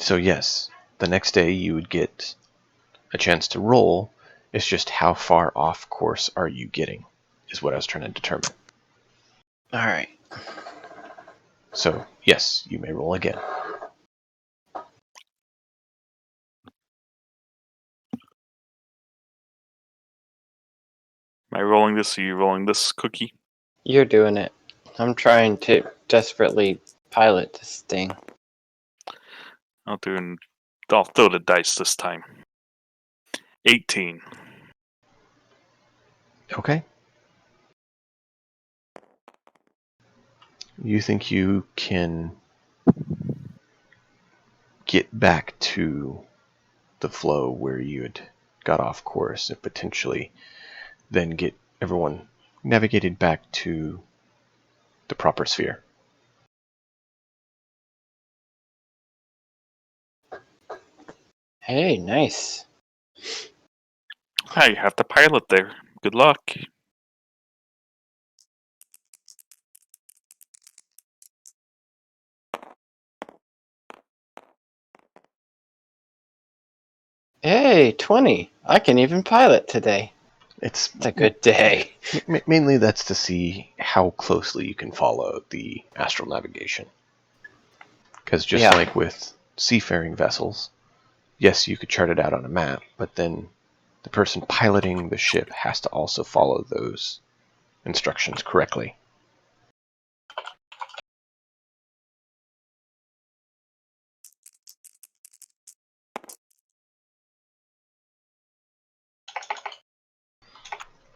So yes, the next day you would get a chance to roll. It's just how far off course are you getting, is what I was trying to determine. All right. So yes, you may roll again. Am I rolling this? Are you rolling this, Cookie? You're doing it. I'm trying to desperately pilot this thing. I'll throw the dice this time. 18. Okay. You think you can get back to the flow where you had got off course and potentially then get everyone navigated back to the proper sphere. Hey, nice. Hi, you have the pilot there. Good luck. Hey, 20. I can even pilot today. It's It's a good day. mainly that's to see how closely you can follow the astral navigation. Because just Yeah. like with seafaring vessels, yes, you could chart it out on a map, but then the person piloting the ship has to also follow those instructions correctly.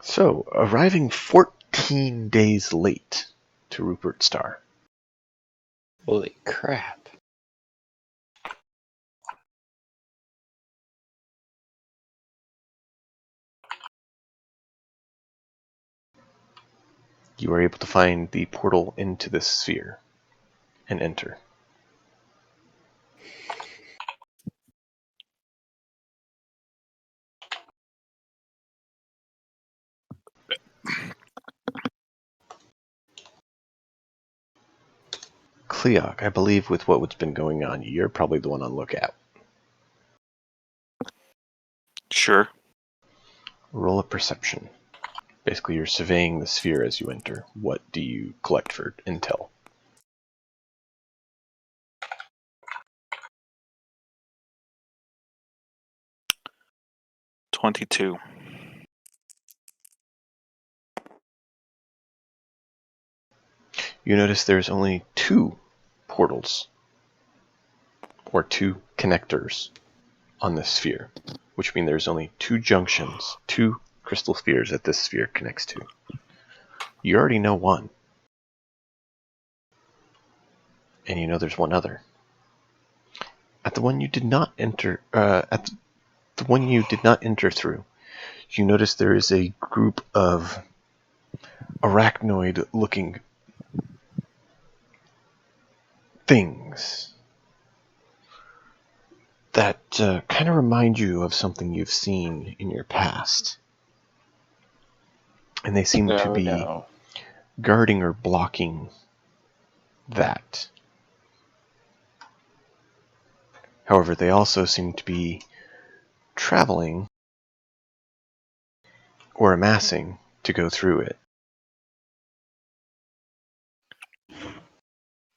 So, arriving 14 days late to Rupert Star. Holy crap. You are able to find the portal into this sphere and enter. Cleog, I believe with what's been going on, you're probably the one on lookout. Sure. Roll a perception. Basically, you're surveying the sphere as you enter. What do you collect for intel? 22. You notice there's only 2 portals, or 2 connectors on this sphere, which means there's only 2 junctions, 2 crystal spheres that this sphere connects to. You already know one, and you know there's one other. At the one you did not enter, the one you did not enter through, you notice there is a group of arachnoid-looking things that kind of remind you of something you've seen in your past. And they seem to be guarding or blocking that. However, they also seem to be traveling or amassing to go through it.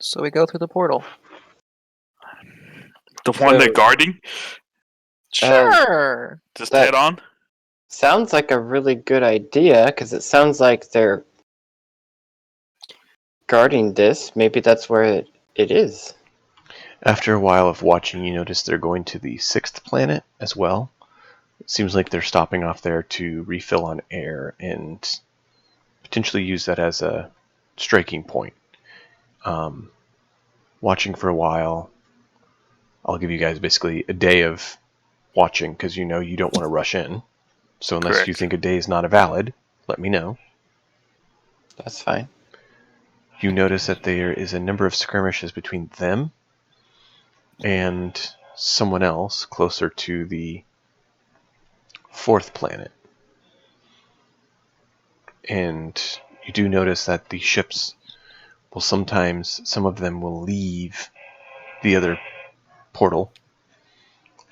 so we go through the portal. The one So- they're guarding? Sure. Just That- head on? Sounds like a really good idea, because it sounds like they're guarding this. Maybe that's where it is. After a while of watching, you notice they're going to the 6th planet as well. It seems like they're stopping off there to refill on air and potentially use that as a striking point. Watching for a while, I'll give you guys basically a day of watching because you know you don't want to rush in. So unless you Correct. think a day is not a valid, let me know. That's fine. You notice that there is a number of skirmishes between them and someone else closer to the 4th planet. And you do notice that the ships will sometimes, some of them will leave the other portal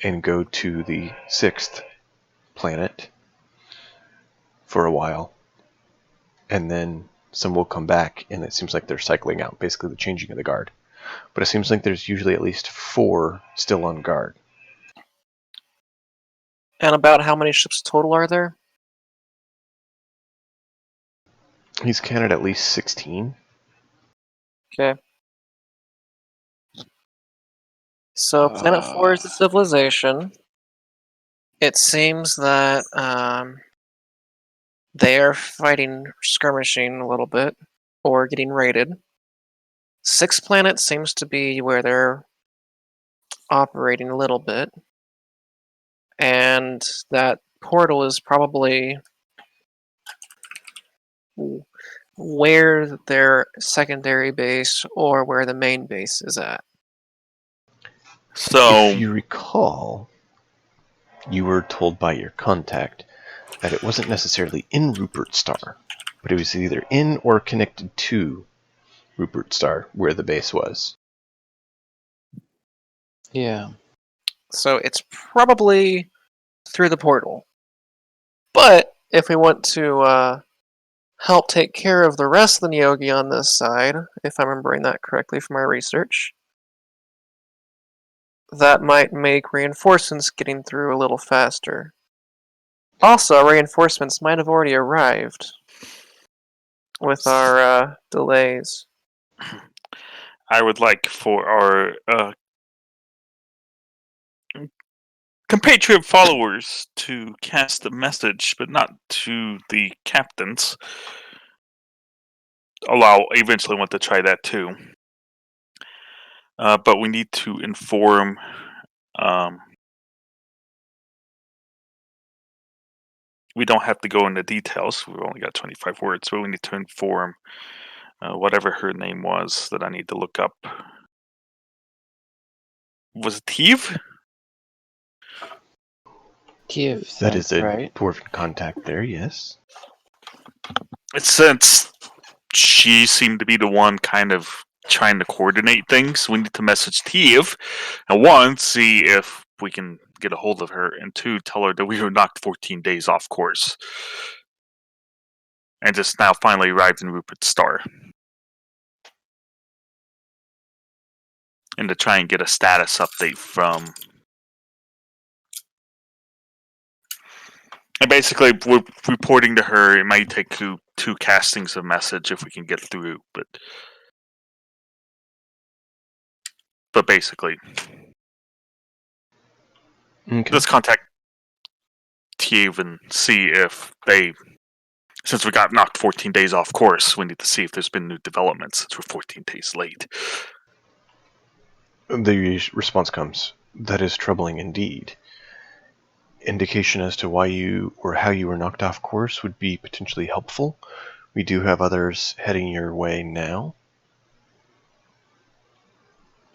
and go to the 6th planet for a while. And then some will come back, and it seems like they're cycling out, basically the changing of the guard. But it seems like there's usually at least 4 still on guard. And about how many ships total are there? He's counted at least 16. Okay. So Planet 4 is the civilization. It seems that they are fighting, skirmishing a little bit, or getting raided. 6th planet seems to be where they're operating a little bit. And that portal is probably where their secondary base or where the main base is at. So, If you recall, you were told by your contact that it wasn't necessarily in Rupert Star, but it was either in or connected to Rupert Star where the base was. Yeah. So it's probably through the portal. But if we want to help take care of the rest of the Neogi on this side, if I'm remembering that correctly from my research, that might make reinforcements getting through a little faster. Also, reinforcements might have already arrived with our delays. I would like for our compatriot followers to cast a message, but not to the captains. Although I eventually want to try that too. But we need to inform we don't have to go into details. We've only got 25 words, but we need to inform whatever her name was that I need to look up. Was it Teve? Kiev That sounds is a right. dwarven contact there, yes. Since she seemed to be the one kind of trying to coordinate things, we need to message Teve, and one, see if we can get a hold of her, and two, tell her that we were knocked 14 days off course. And just now finally arrived in Rupert's Star. And to try and get a status update from... And basically, we're reporting to her. It might take two castings of message if we can get through, but basically, Okay. let's contact Teve and see if they... Since we got knocked 14 days off course, we need to see if there's been new developments since we're 14 days late. The response comes, that is troubling indeed. Indication as to why you or how you were knocked off course would be potentially helpful. We do have others heading your way now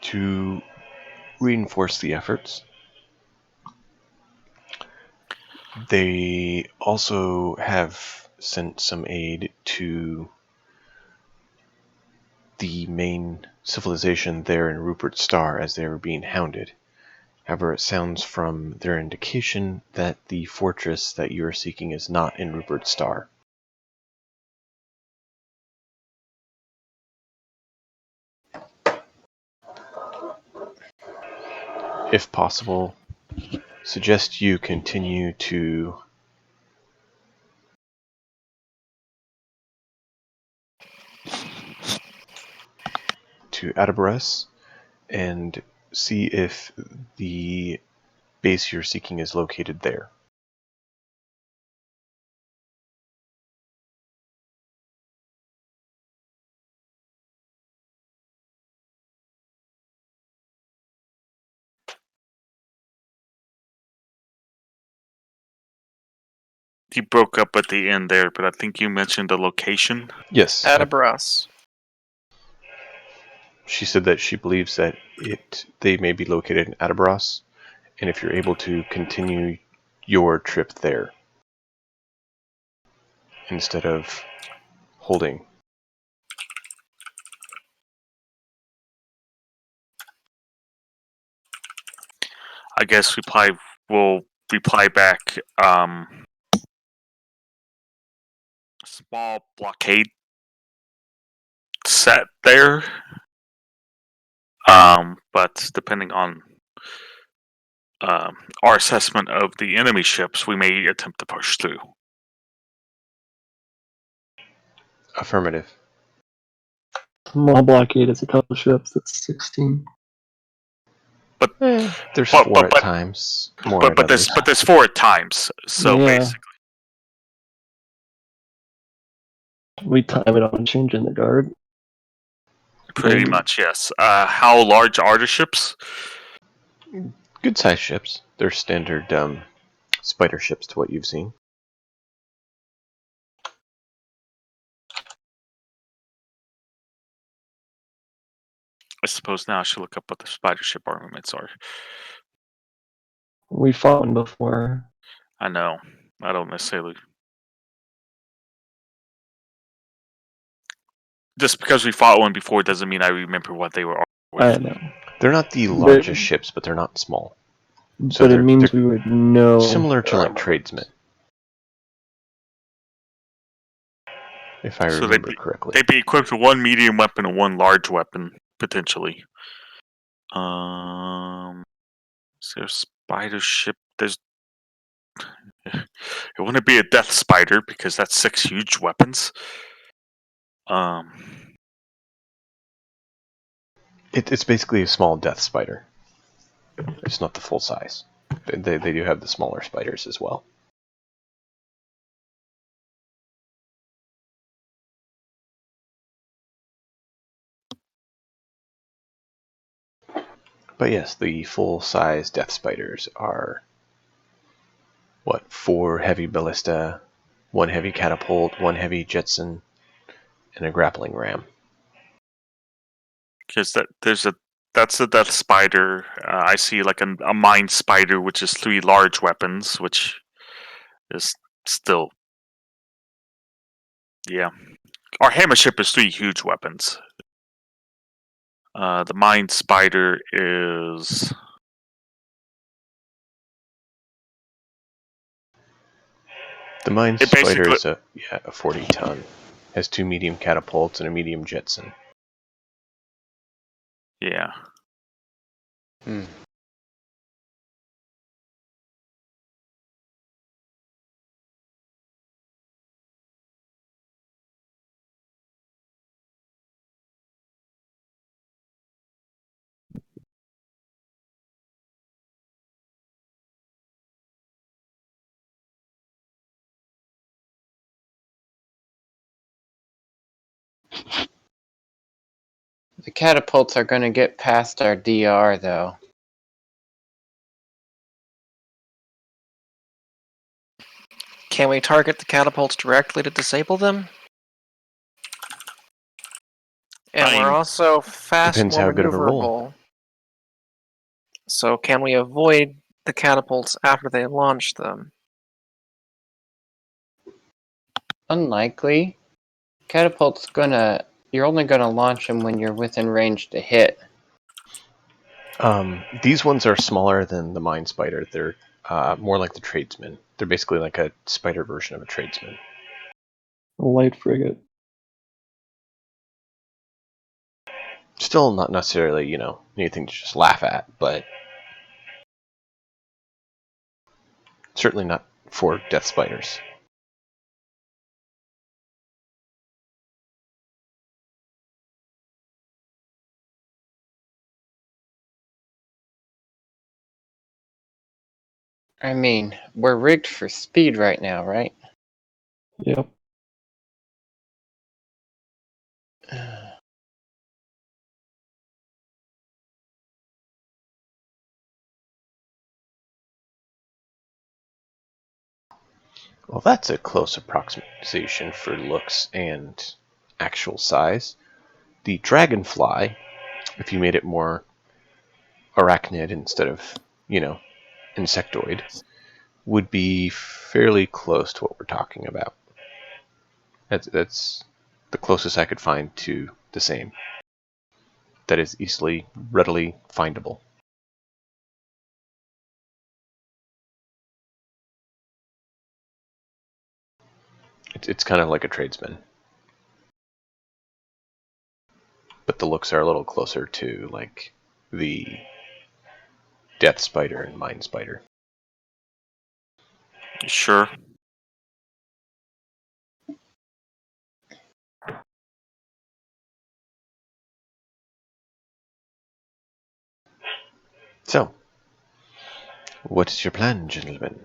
to reinforce the efforts. They also have sent some aid to the main civilization there in Rupert Star as they were being hounded. However, it sounds from their indication that the fortress that you are seeking is not in Rupert Star. if possible, suggest you continue to Adabras and see if the base you're seeking is located there. You broke up at the end there, but I think you mentioned a location. Yes, Adabras. she said that she believes that they may be located in Adabras, and if you're able to continue your trip there instead of holding. I guess we'll reply back. Small blockade set there. But depending on our assessment of the enemy ships, we may attempt to push through. Affirmative. Small blockade is a couple ships. That's 16. There's But 4 at times, more at others. there's 4 at times. So Yeah. basically, We time it on changing the guard. pretty Maybe. much yes. How large are the ships? Good-sized ships. They're standard spider ships to what you've seen. I suppose now I should look up what the spider ship armaments are. We fought one before. I know. I don't necessarily. Just because we fought one before doesn't mean I remember what they were with. I know. They're not the largest ships, but they're not small. So But it means we would know. Similar to like tradesmen, if I remember correctly. They'd be equipped with 1 medium weapon and 1 large weapon, potentially. Is there a spider ship? It wouldn't be a death spider because that's 6 huge weapons. It's basically a small death spider. It's not the full size. They do have the smaller spiders as well. But yes, the full-size death spiders are 4 heavy ballista, 1 heavy catapult, 1 heavy jetson, and a grappling ram. Because that's the death spider. I see like a mine spider, which is 3 large weapons, which is still, yeah. Our hammer ship is 3 huge weapons. The mine spider is. The mine spider is a 40-ton. Has 2 medium catapults and a medium jetson. Yeah. The catapults are going to get past our DR, though. Can we target the catapults directly to disable them? And we're also fast, depends more how good of a roll. maneuverable. So can we avoid the catapults after they launch them? Unlikely. Catapult's gonna... You're only gonna launch them when you're within range to hit. These ones are smaller than the mine spider. They're more like the tradesman. They're basically like a spider version of a tradesman. A light frigate. Still not necessarily, anything to just laugh at, but Certainly not for death spiders. I mean, we're rigged for speed right now, right? Yep. Well, that's a close approximation for looks and actual size. The dragonfly, if you made it more arachnid instead of, insectoid, would be fairly close to what we're talking about. That's the closest I could find to the same. That is readily findable. It's kind of like a tradesman. But the looks are a little closer to, like, the death spider and mind spider. Sure. So, what is your plan, gentlemen?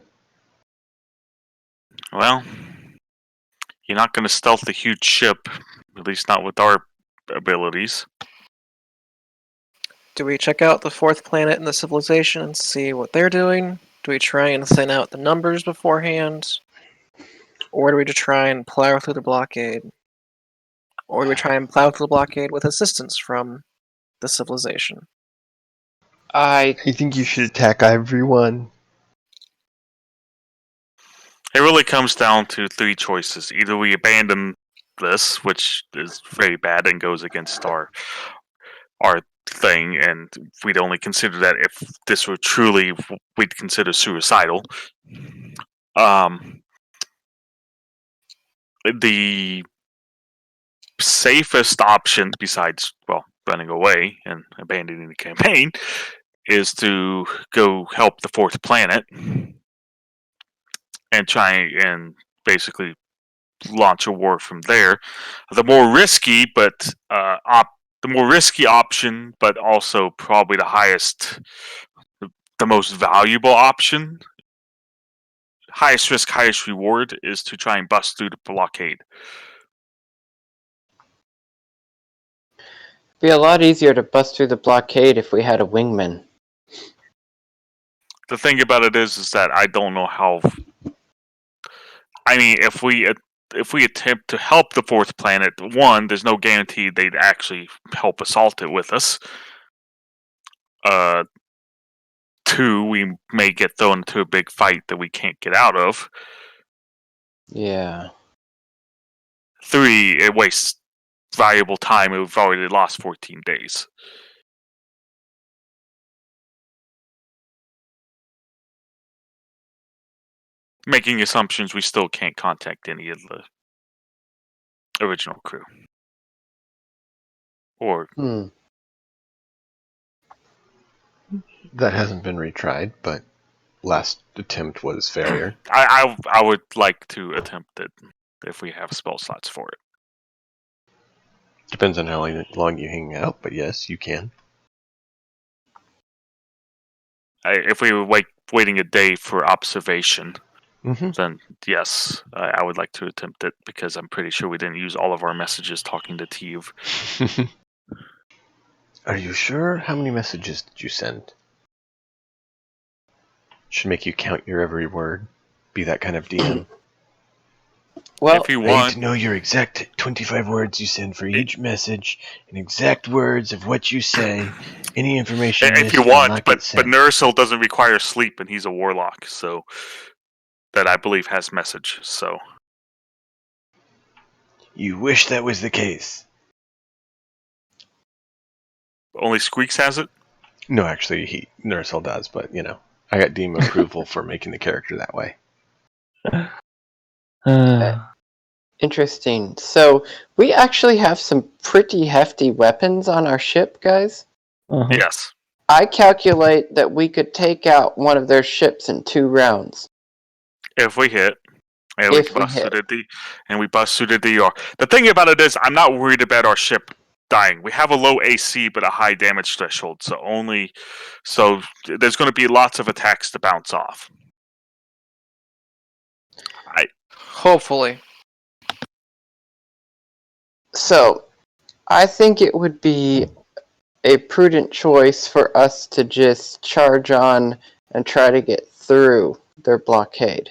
Well, you're not going to stealth a huge ship, at least not with our abilities. Do we check out the fourth planet in the civilization and see what they're doing? Do we try and thin out the numbers beforehand? Or do we just try and plow through the blockade? Or do we try and plow through the blockade with assistance from the civilization? I think you should attack everyone. It really comes down to three choices. Either we abandon this, which is very bad and goes against our thing, and we'd only consider that if this were truly, we'd consider suicidal. The safest option, besides, running away and abandoning the campaign, is to go help the fourth planet and try and basically launch a war from there. The more risky, option, but also probably the most valuable option, highest risk, highest reward, is to try and bust through the blockade. be a lot easier to bust through the blockade if we had a wingman. The thing about it is that I don't know how. I mean, if we attempt to help the fourth planet, one, there's no guarantee they'd actually help assault it with us. Two, we may get thrown into a big fight that we can't get out of. Yeah. Three, it wastes valuable time. We've already lost 14 days. Making assumptions, we still can't contact any of the original crew. Or That hasn't been retried, but last attempt was failure. I would like to attempt it if we have spell slots for it. Depends on how long you hang out, but yes, you can. If we were waiting a day for observation, Mm-hmm. then yes, I would like to attempt it, because I'm pretty sure we didn't use all of our messages talking to Teve. Are you sure? How many messages did you send? Should make you count your every word. Be that kind of DM. Well, If you I need want, to know your exact 25 words you send for each message, and exact words of what you say. Any information if missed you will want, not but get sent. Nursil doesn't require sleep, and he's a warlock, so that I believe has message. So You wish that was the case. only Squeaks has it. No, actually, Nursel does, but I got DM approval for making the character that way. Interesting. So we actually have some pretty hefty weapons on our ship, guys. Uh-huh. Yes. I calculate that we could take out one of their ships in 2 rounds. If we hit, and If we hit. we bust through the DR. The thing about it is, I'm not worried about our ship dying. We have a low AC but a high damage threshold, so there's going to be lots of attacks to bounce off. Hopefully. So, I think it would be a prudent choice for us to just charge on and try to get through their blockade.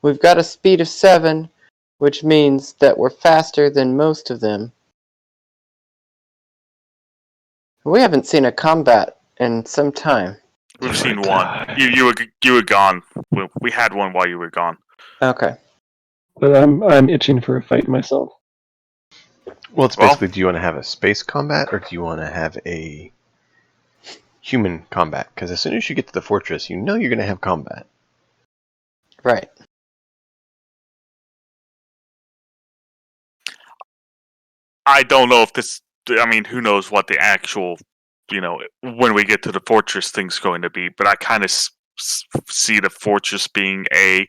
We've got a speed of 7, which means that we're faster than most of them. We haven't seen a combat in some time. We've seen one. You were gone. We had one while you were gone. Okay. But I'm itching for a fight myself. Well, it's basically, do you want to have a space combat or do you want to have a human combat? Because as soon as you get to the fortress, you know you're going to have combat. Right. I don't know if this. I mean, who knows what the actual, when we get to the fortress thing's going to be. But I kind of see the fortress being a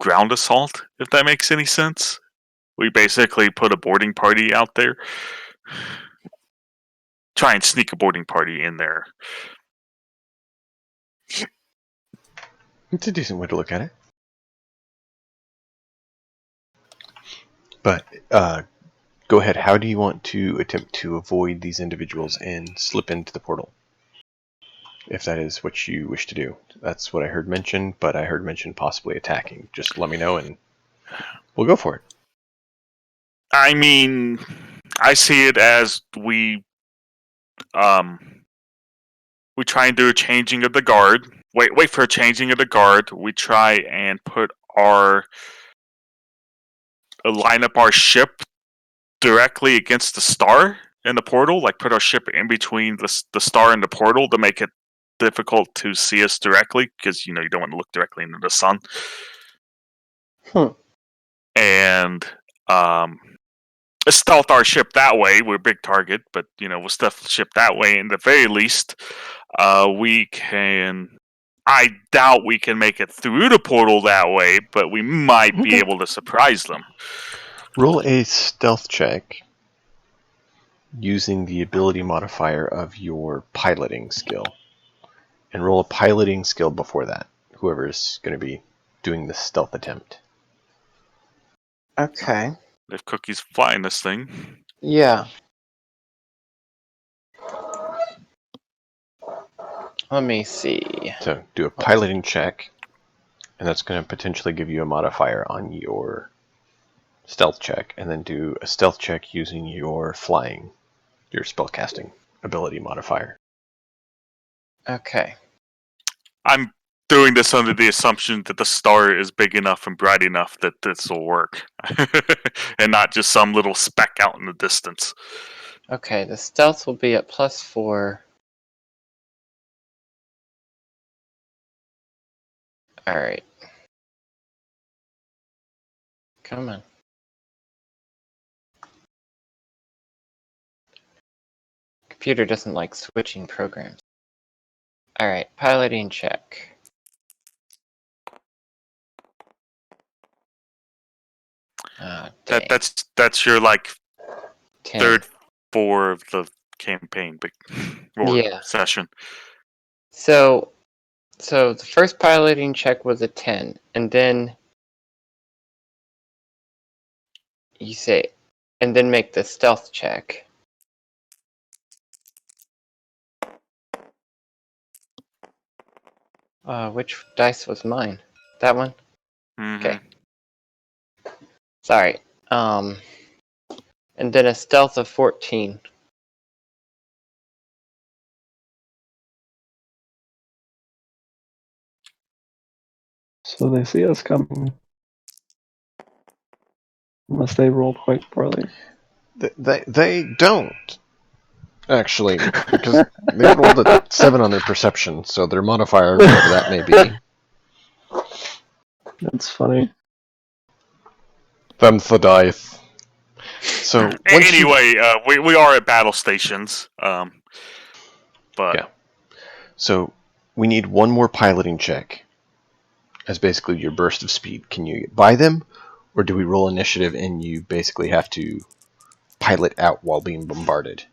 ground assault, if that makes any sense. We basically put a boarding party out there. Try and sneak a boarding party in there. It's a decent way to look at it. But go ahead. How do you want to attempt to avoid these individuals and slip into the portal? If that is what you wish to do. That's what I heard mentioned, but I heard mentioned possibly attacking. Just let me know and we'll go for it. I mean, I see it as we try and do a changing of the guard. Wait for a changing of the guard. We try and line up our ship directly against the star in the portal. Like put our ship in between the star and the portal to make it difficult to see us directly, because you don't want to look directly into the sun. And stealth our ship that way. We're a big target, but we'll stealth the ship that way. In the very least, we can. I doubt we can make it through the portal that way, but we might be able to surprise them. Roll a stealth check using the ability modifier of your piloting skill. And roll a piloting skill before that, whoever is going to be doing the stealth attempt. Okay. If Cookie's flying this thing. Yeah. Let me see. So do a piloting check, and that's going to potentially give you a modifier on your stealth check, and then do a stealth check using your spellcasting ability modifier. Okay. I'm doing this under the assumption that the star is big enough and bright enough that this will work. And not just some little speck out in the distance. Okay, the stealth will be at +4. Alright. Come on. Computer doesn't like switching programs. Alright, piloting check. That's your 10. third 4 of the campaign session. So the first piloting check was a 10, and then you say, and then make the stealth check. Which dice was mine? That one? Mm-hmm. Okay. Sorry. And then a stealth of 14. So they see us coming. Unless they rolled quite poorly. They don't, actually, because they rolled a 7 on their perception, so their modifier, whatever that may be. That's funny. Them's the dice. So anyway, we are at battle stations. But yeah. So we need one more piloting check as basically your burst of speed. Can you get by them, or do we roll initiative and you basically have to pilot out while being bombarded?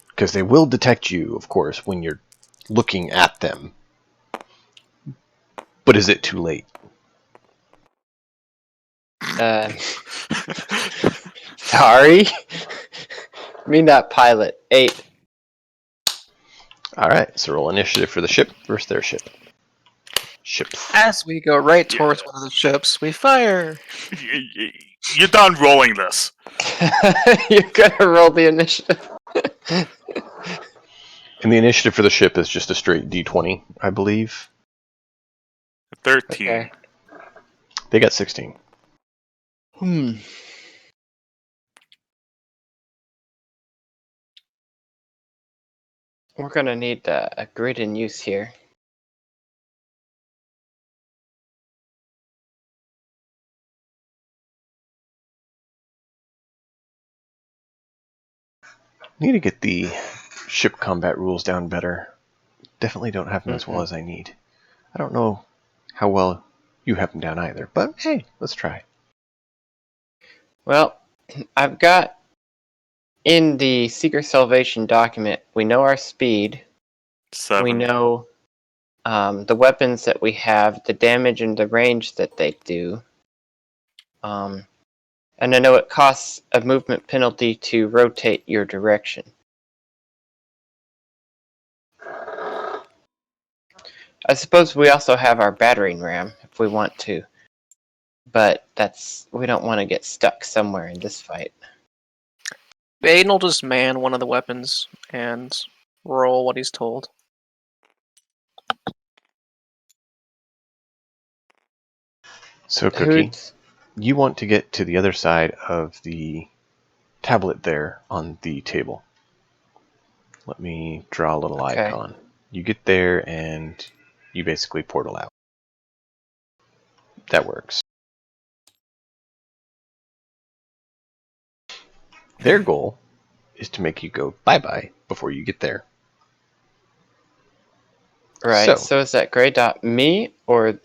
Because they will detect you, of course, when you're looking at them. But is it too late? Sorry. Me not pilot. 8. Alright, so roll initiative for the ship versus their ship. Ships. As we go right Yeah. towards one of the ships, we fire. You're done rolling this. You're gonna roll the initiative. And the initiative for the ship is just a straight D20, I believe. 13. Okay. They got 16. We're gonna need a grid in use here. Need to get the ship combat rules down better. Definitely don't have them as well as I need. I don't know how well you have them down either, but hey, let's try. Well, I've got in the Secret Salvation document, we know our speed. 7. We know the weapons that we have, the damage and the range that they do. And I know it costs a movement penalty to rotate your direction. I suppose we also have our battering ram if we want to. But we don't want to get stuck somewhere in this fight. Aiden will just man one of the weapons and roll what he's told. So, Cookie, Who's you want to get to the other side of the tablet there on the table. Let me draw a little Okay. icon. You get there and you basically portal out. That works. Their goal is to make you go bye-bye before you get there. right? So is that gray dot me or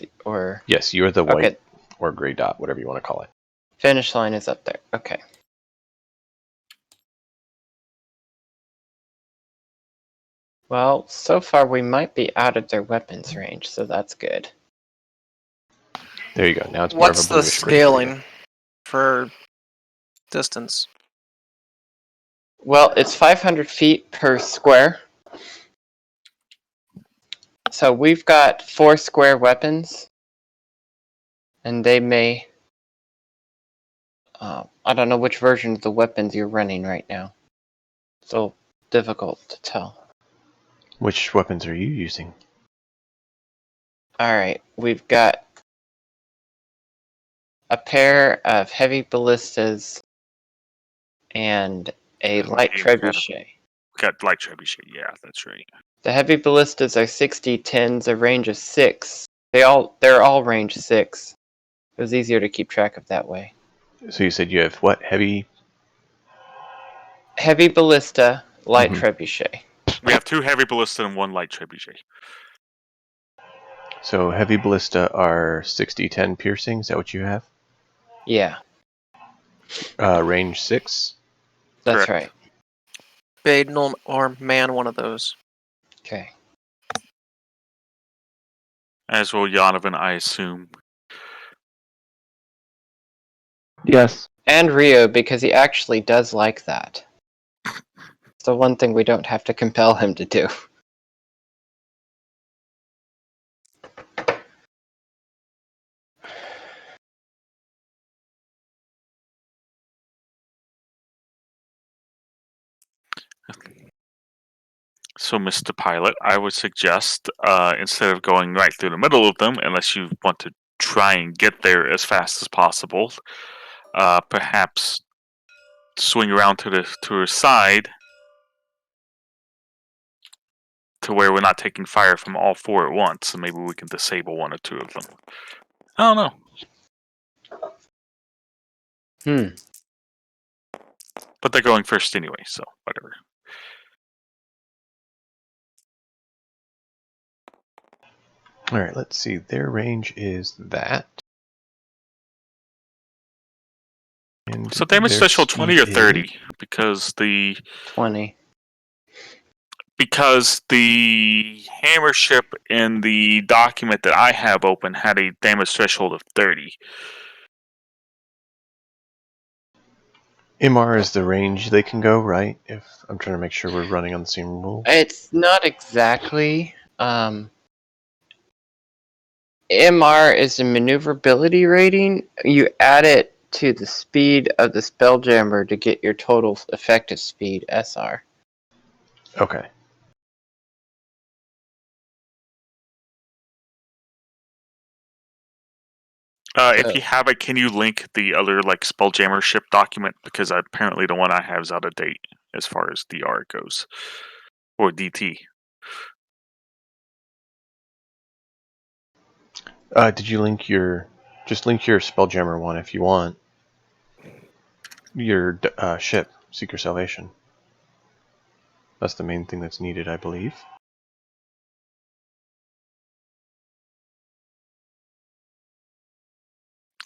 Yes, you're the white okay? or gray dot, whatever you want to call it. Finish line is up there. Okay. Well, so far we might be out of their weapons range, so that's good. There you go. Now it's more What's of a the bluish gray for you. scaling for distance? Well, it's 500 feet per square. So we've got 4 square weapons, and they may. I don't know which version of the weapons you're running right now. So difficult to tell. Which weapons are you using? Alright, we've got a pair of heavy ballistas and a light trebuchet. Got light trebuchet. Yeah, that's right. The heavy ballistas are 60-10s, a range of 6. They're all range 6. It was easier to keep track of that way. So you said you have what? Heavy? Heavy ballista, light Mhm. trebuchet. We have 2 heavy ballista and 1 light trebuchet. So heavy ballista are 60-10 piercing. Is that what you have? Yeah, Range 6. that's Correct. right. Aiden or man one of those. Okay. As will Yonovan, I assume. Yes. And Rio, because he actually does like that. It's the one thing we don't have to compel him to do. So, Mr. Pilot, I would suggest instead of going right through the middle of them, unless you want to try and get there as fast as possible, perhaps swing around to the side to where we're not taking fire from all 4 at once, and maybe we can disable 1 or 2 of them. I don't know. But they're going first anyway, so whatever. All right, let's see. Their range is that. And So damage their threshold 20 or speed 30? is- Because the 20. hammer ship in the document that I have open had a damage threshold of 30. MR is the range they can go, right? If I'm trying to make sure we're running on the same rules. It's not exactly. MR is a maneuverability rating. You add it to the speed of the Spelljammer to get your total effective speed, SR. Okay. If you have it, can you link the other Spelljammer ship document? Because apparently the one I have is out of date as far as DR goes. Or DT. Did you link just link your Spelljammer one if you want. Your ship, Seek Your Salvation. That's the main thing that's needed, I believe.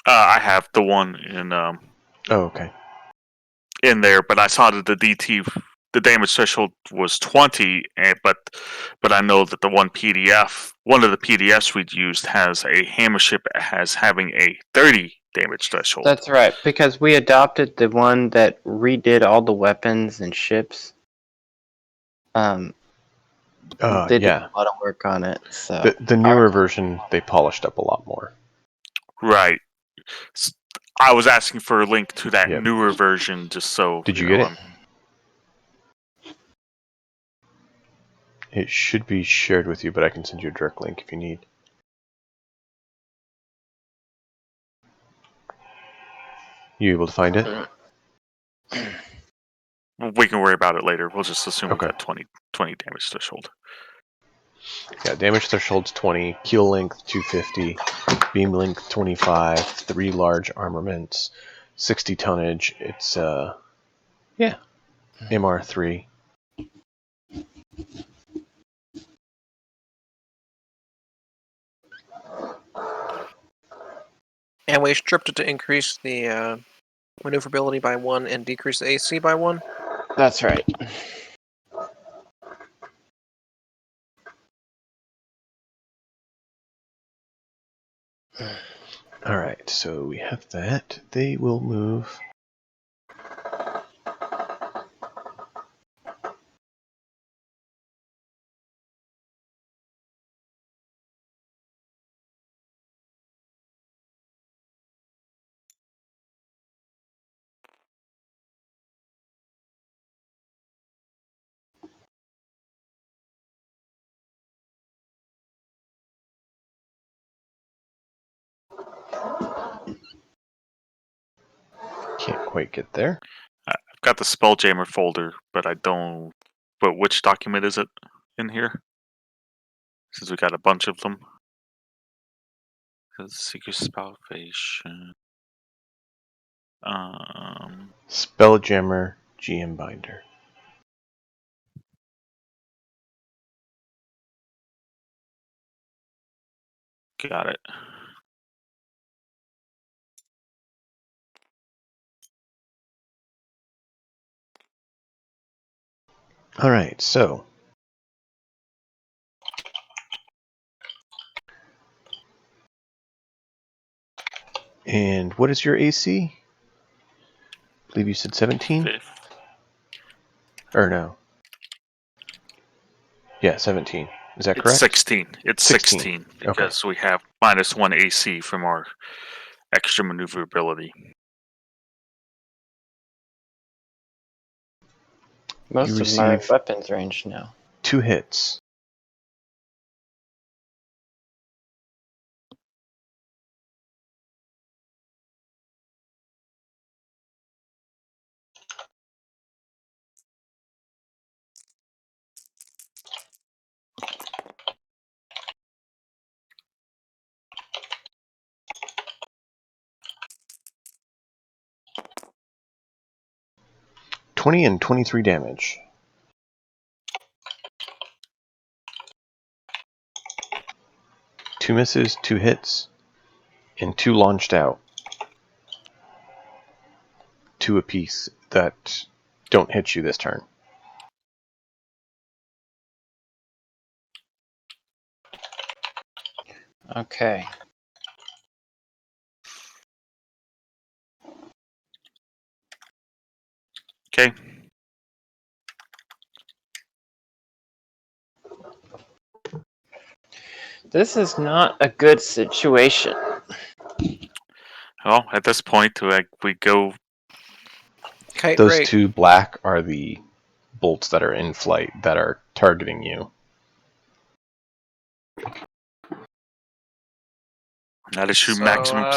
I have the one in Oh, okay. in there, but I saw that the DT, the damage threshold was 20, but I know that one of the PDFs we'd used has a hammer ship as having a 30 damage threshold. That's right, because we adopted the one that redid all the weapons and ships. They did Yeah. a lot of work on it. So The newer version, they polished up a lot more. Right. I was asking for a link to that Yep. newer version just so. Did you get it? It should be shared with you, but I can send you a direct link if you need. You able to find it? We can worry about it later. We'll just assume Okay. that 20 damage threshold. Yeah, damage threshold's 20, keel length 250, beam length 25, 3 large armaments, 60 tonnage. It's MR3. And we stripped it to increase the maneuverability by 1 and decrease the AC by 1. that's right. All right, so we have that. They will move. Can't quite get there. I've got the Spelljammer folder, but I don't. But which document is it in here? Since we got a bunch of them. Secret Salvation. Spelljammer GM Binder. Got it. All right, so and what is your AC? I believe you said 17? Or no? Yeah, 17. Is that It's correct? 16. It's 16, 16. because we have -1 AC from our extra maneuverability. Most of them are at weapons range now. 2 hits. $20 and $23 damage. 2 misses, 2 hits, and 2 launched out. 2 apiece that don't hit you this turn. Okay. Okay. This is not a good situation. Well, at this point, we go. Kite Those rate. 2 black are the bolts that are in flight that are targeting you. Now to shoot So, maximum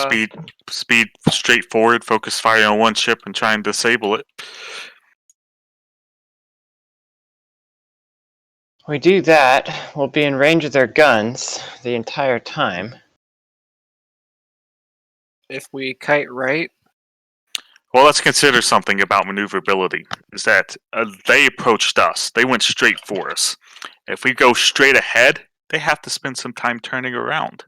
speed straight forward, focus fire on one ship, and try and disable it. We do that, we'll be in range of their guns the entire time. If we kite right, Well, let's consider something about maneuverability. Is that they approached us. They went straight for us. If we go straight ahead, they have to spend some time turning around.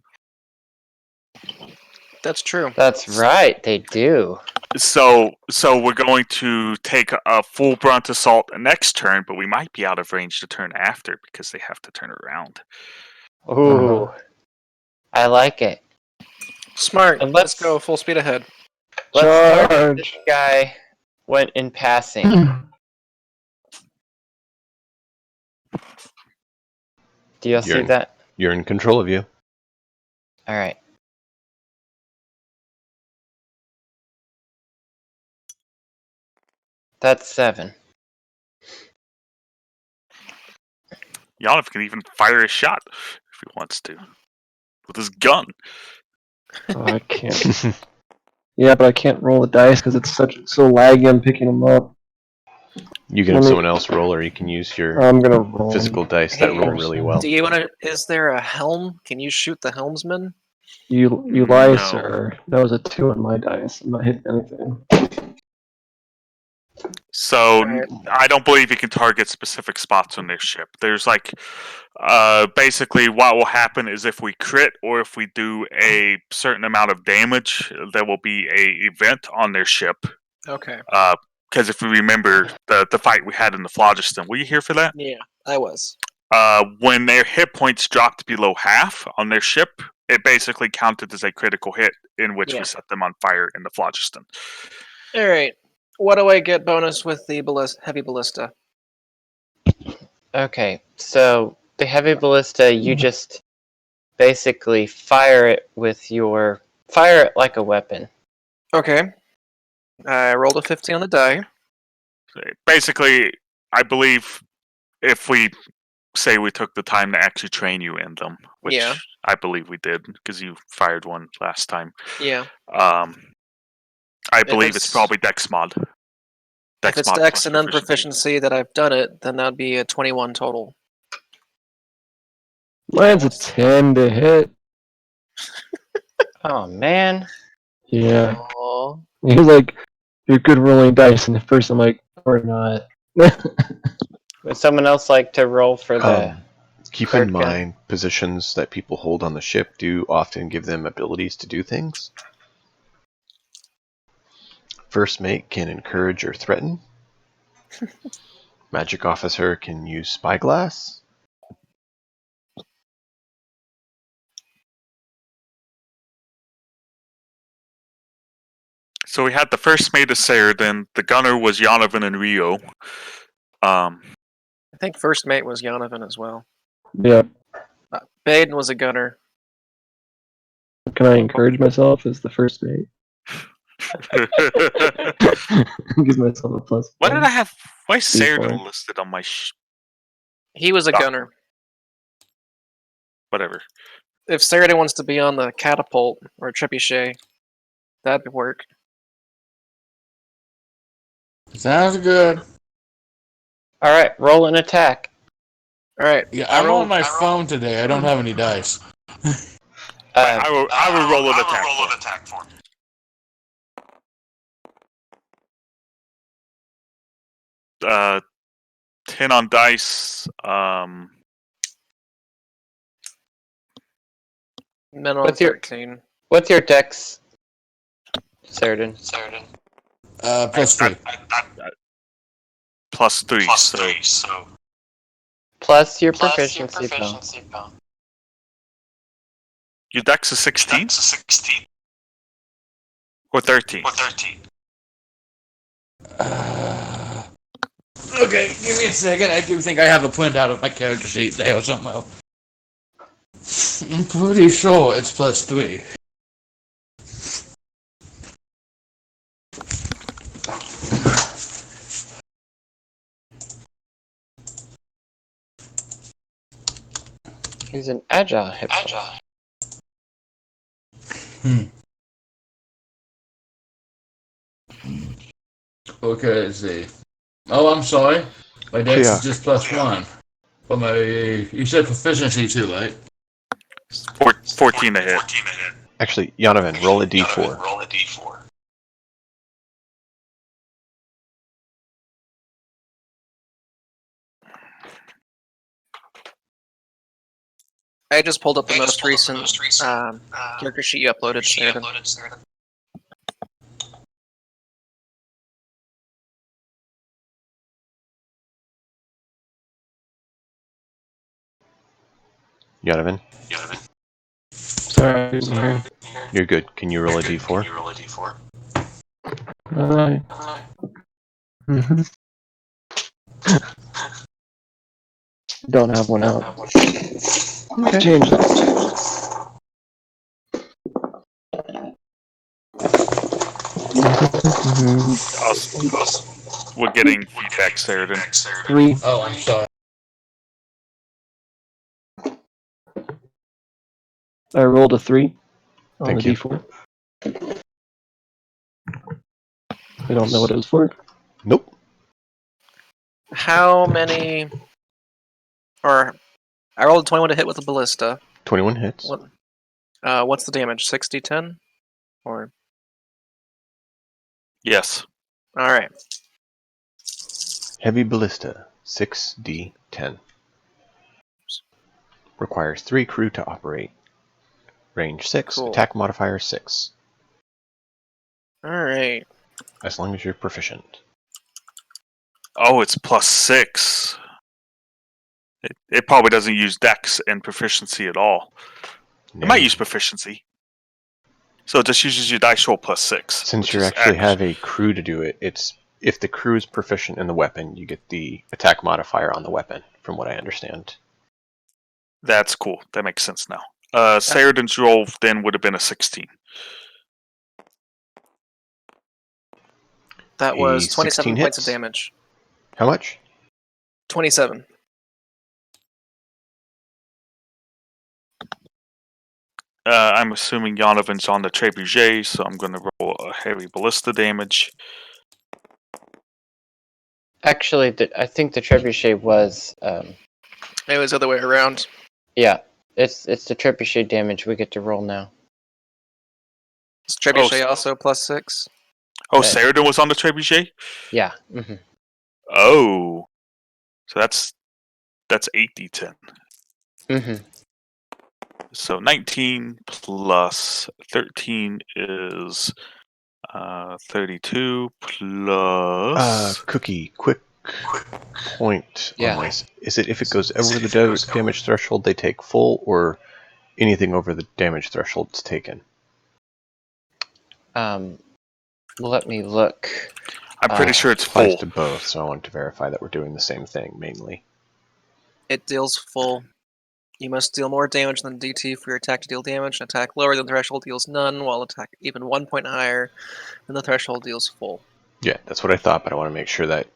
that's true. That's right, they do. So we're going to take a full brunt assault next turn, but we might be out of range to turn after because they have to turn around. Ooh. I like it. Smart. And Let's go full speed ahead. Let's target this Charge! guy when in passing. Do y'all see that? You're in control of you. Alright. That's 7. Yanov can even fire a shot if he wants to with his gun. Oh, I can't. Yeah, but I can't roll the dice because it's so laggy. I'm picking them up. You can have someone else roll, or you can use your I'm gonna roll. physical dice that Hey, roll really well. Do you want to? Is there a helm? Can you shoot the helmsman? You lie, No. sir. That was a 2 on my dice. I'm not hitting anything. So Alright. I don't believe you can target specific spots on their ship. There's basically what will happen is if we crit or if we do a certain amount of damage, there will be a event on their ship. Okay. Because if we remember the fight we had in the phlogiston, were you here for that? Yeah, I was. When their hit points dropped below half on their ship, it basically counted as a critical hit in which Yeah. we set them on fire in the phlogiston. All right. What do I get bonus with the heavy ballista? Okay, so the heavy ballista, you just basically fire it like a weapon. Okay. I rolled a 15 on the die. Basically, I believe if we say we took the time to actually train you in them, which Yeah. I believe we did because you fired one last time. Yeah. I believe it's probably Dex mod. If it's mod Dex plus and then proficiency. proficiency that I've done it, then that'd be a 21 total. Mine's a 10 to hit. Oh man. Yeah. Aww. He's like, you're good rolling dice, and at first I'm like, we're not. Would someone else like to roll for the Keep third in gun? mind, positions that people hold on the ship do often give them abilities to do things. First mate can encourage or threaten. Magic officer can use spyglass. So we had the first mate of Saradin, the gunner was Yonovan and Rio. I think first mate was Yonovan as well. Yeah. Baden was a gunner. Can I encourage myself as the first mate? Give myself a plus. Why did I have? Why is D4. Saradin listed on my? He was a Oh. gunner. Whatever. If Saradin wants to be on the catapult or trebuchet, that'd work. Sounds good. Alright, roll an attack. All right. Yeah, I'm on my phone today. I don't have any dice. I will roll an attack. For him. 10 on dice. Minimum What's your- 13. What's your dex, Sheridan? +3. +3. So Plus your proficiency bonus. your dex is 16 or 13. Okay, give me a second. I do think I have a printout of my character sheet there or somewhere. I'm pretty sure it's +3. He's an agile hippo. Okay, let's see. Oh, I'm sorry. My dex Yeah. is just +1. But my... You said proficiency too, right? 14 to hit. Actually, Yonovan, roll a d4. I just pulled up the most recent character sheet you uploaded, Sheridan. Yonovan, Sorry, I didn't hear. you're good. Can you roll a d4? Alright. Don't have one out. Okay. Change that. We're getting feedback, Sheridan. 3. Oh, I'm sorry. I rolled a 3 on Thank the you. d4. I don't know what it was for. Nope. How many... Or... I rolled a 21 to hit with a ballista. 21 hits. What's the damage? 60, 10? Or... Yes. Alright. Heavy ballista, 6d10. Requires 3 crew to operate. Range 6, Cool. attack modifier 6. Alright. As long as you're proficient. Oh, it's +6. It probably doesn't use dex and proficiency at all. It might use proficiency. So it just uses your dice roll +6. Since you actually have a crew to do it, it's if the crew is proficient in the weapon, you get the attack modifier on the weapon, from what I understand. That's cool. That makes sense now. Sheridan's roll then would have been a 16. That was 27 16 points of hits. damage. How much? 27. I'm assuming Jonovan's on the trebuchet, so I'm going to roll a heavy ballista damage. Actually, I think the trebuchet was. It was the other way around. Yeah, it's the trebuchet damage we get to roll now. Is trebuchet also +6? Oh, Sheridan was on the trebuchet? Yeah. Mm-hmm. Oh. So that's 8d10. Mm-hmm. So 19 plus 13 is 32 plus... Cookie, quick point Yeah. on this. Is it if it goes over the damage threshold, they take full, or anything over the damage threshold is taken? Let me look. I'm pretty sure it's Applies full. to both, so I want to verify that we're doing the same thing, mainly. It deals full. You must deal more damage than DT for your attack to deal damage. An attack lower than the threshold deals none, while attack even 1 point higher than the threshold deals full. Yeah, that's what I thought, but I want to make sure that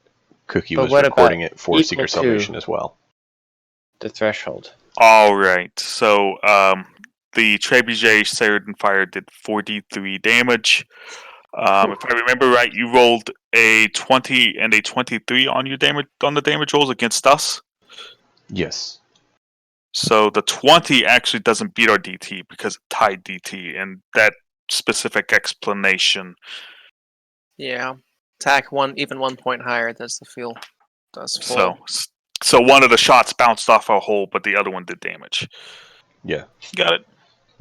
Cookie But was what recording about it for equal Seeker to- Salvation as well. The threshold. All right. So the trebuchet Sheridan Fire did 4d3 damage. If I remember right, you rolled a 20 and a 23 on your damage on the damage rolls against us. Yes. So the 20 actually doesn't beat our DT because it tied DT, and that specific explanation. Yeah. Attack even 1 point higher does full. So one of the shots bounced off our hole, but the other one did damage. Yeah. Got it.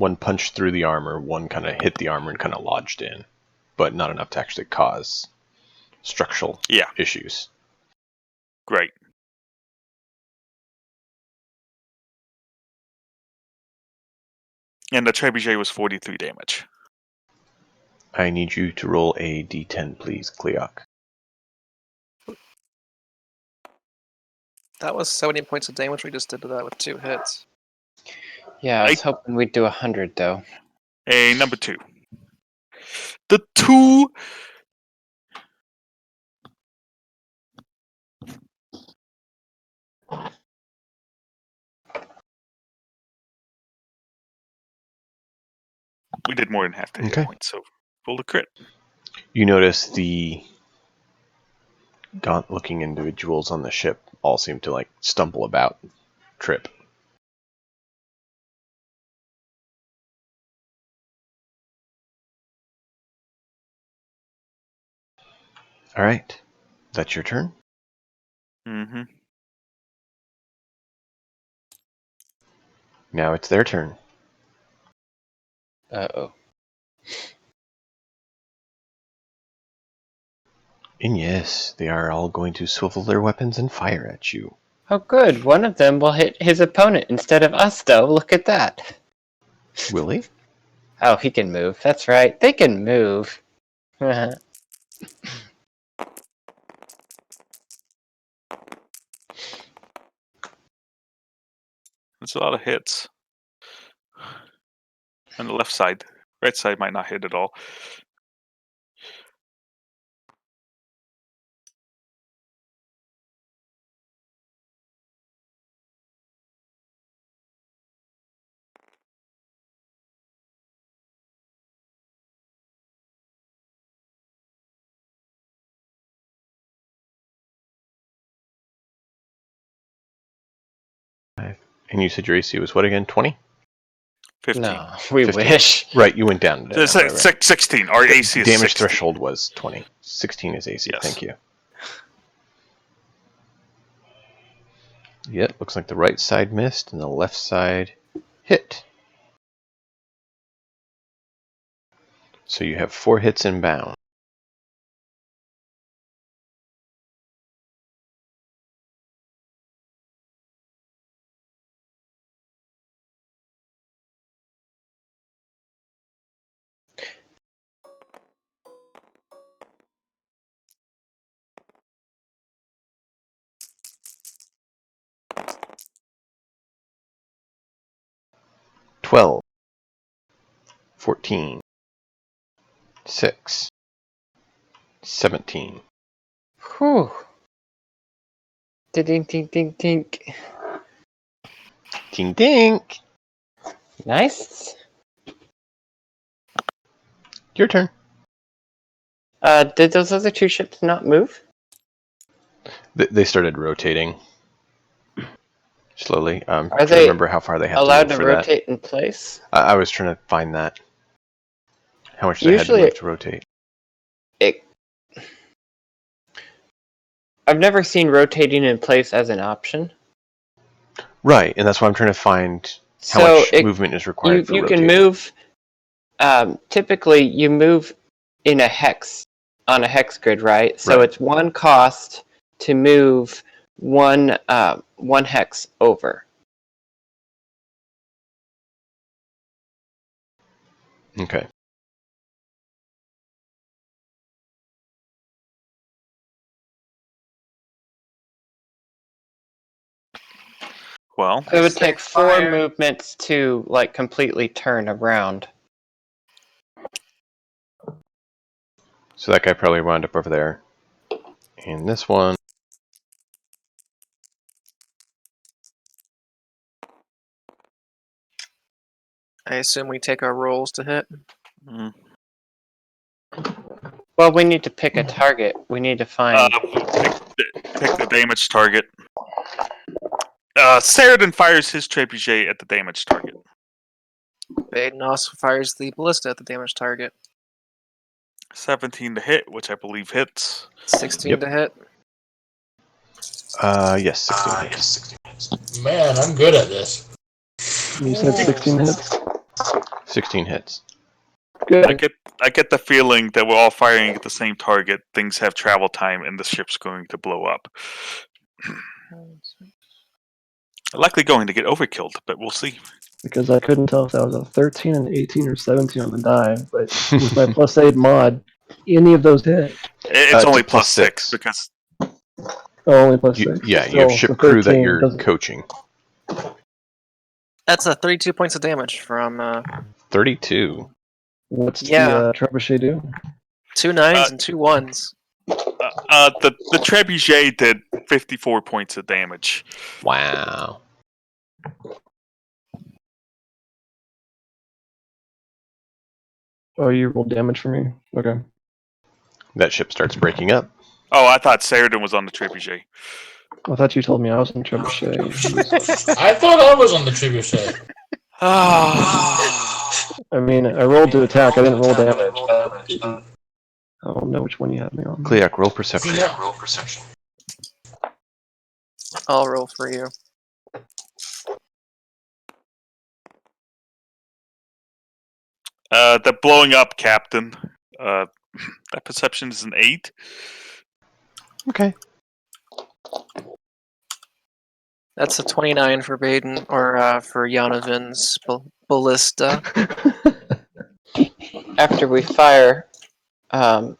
One punched through the armor, one kind of hit the armor and kind of lodged in, but not enough to actually cause structural issues. Great. And the trebuchet was 43 damage. I need you to roll a d10, please, Cleok. That was 70 points of damage. We just did that with 2 hits. Yeah, I was hoping we'd do 100 though. A number 2. The 2. We did more than half the hit points, so roll a crit. You notice the gaunt-looking individuals on the ship all seem to stumble about, trip. All right, that's your turn. Mm-hmm. Now it's their turn. Uh-oh. And yes, they are all going to swivel their weapons and fire at you. Oh, good. One of them will hit his opponent instead of us, though. Look at that. Will he? Oh, he can move. That's right. They can move. That's a lot of hits. On the left side. Right side might not hit at all. And you said your AC was what again? 20? 15. No, we 15. wish. Right, you went down. To that, right. 16. Our AC is damage 16. threshold was 20. 16 is AC. Yes. Thank you. Yep, looks like the right side missed and the left side hit. So you have 4 hits inbound. $12, 14, 6, 17. Whew. Ding, ding, ding, ding. Ding ding! Nice. Your turn. Did those other 2 ships not move? They started rotating slowly. Are trying to they remember how far they have allowed to to move for rotate in place? that. I was trying to find that. How much they had to move to rotate. I've never seen rotating in place as an option. Right, and that's why I'm trying to find how much movement is required for you rotating. can move. Typically, you move in a hex on a hex grid, right? So Right. it's 1 cost to move one hex over. Okay. Well, So it would take 4 movements to completely turn around. So that guy probably wound up over there. And this one. I assume we take our rolls to hit. mm, Well, we need to pick a target. We need to find. pick the damage target. Saradin fires his trebuchet at the damage target. Baden also fires the ballista at the damage target. 17 to hit, which I believe hits. 16 Yep. to hit. Yes, 16 hits. Man, I'm good at this. You said 16 hits? 16 hits. Good. I get the feeling that we're all firing at the same target. Things have travel time, and the ship's going to blow up. Likely going to get overkilled, but we'll see. Because I couldn't tell if that was a 13, an 18, or 17 on the die, but with my +8 mod, any of those hit. It's only plus plus six six. because Oh, only +6. Yeah, Still, your ship the crew that 13 you're doesn't- coaching. That's 32 points of damage from 32. What's Yeah. the trebuchet do? 2 9s and 2 1s. the trebuchet did 54 points of damage. Wow. Oh, you rolled damage for me? Okay. That ship starts breaking up. Oh, I thought Sheridan was on the trebuchet. I thought you told me I was in trebuchet. I thought I was on the trebuchet. I mean, I rolled to attack, I didn't roll damage. I don't know which one you had me on. Cleac, roll perception. I'll roll for you. The blowing up, Captain. That perception is an 8. Okay. That's a 29 for Baden, or for Yanovin's ballista. After we fire, So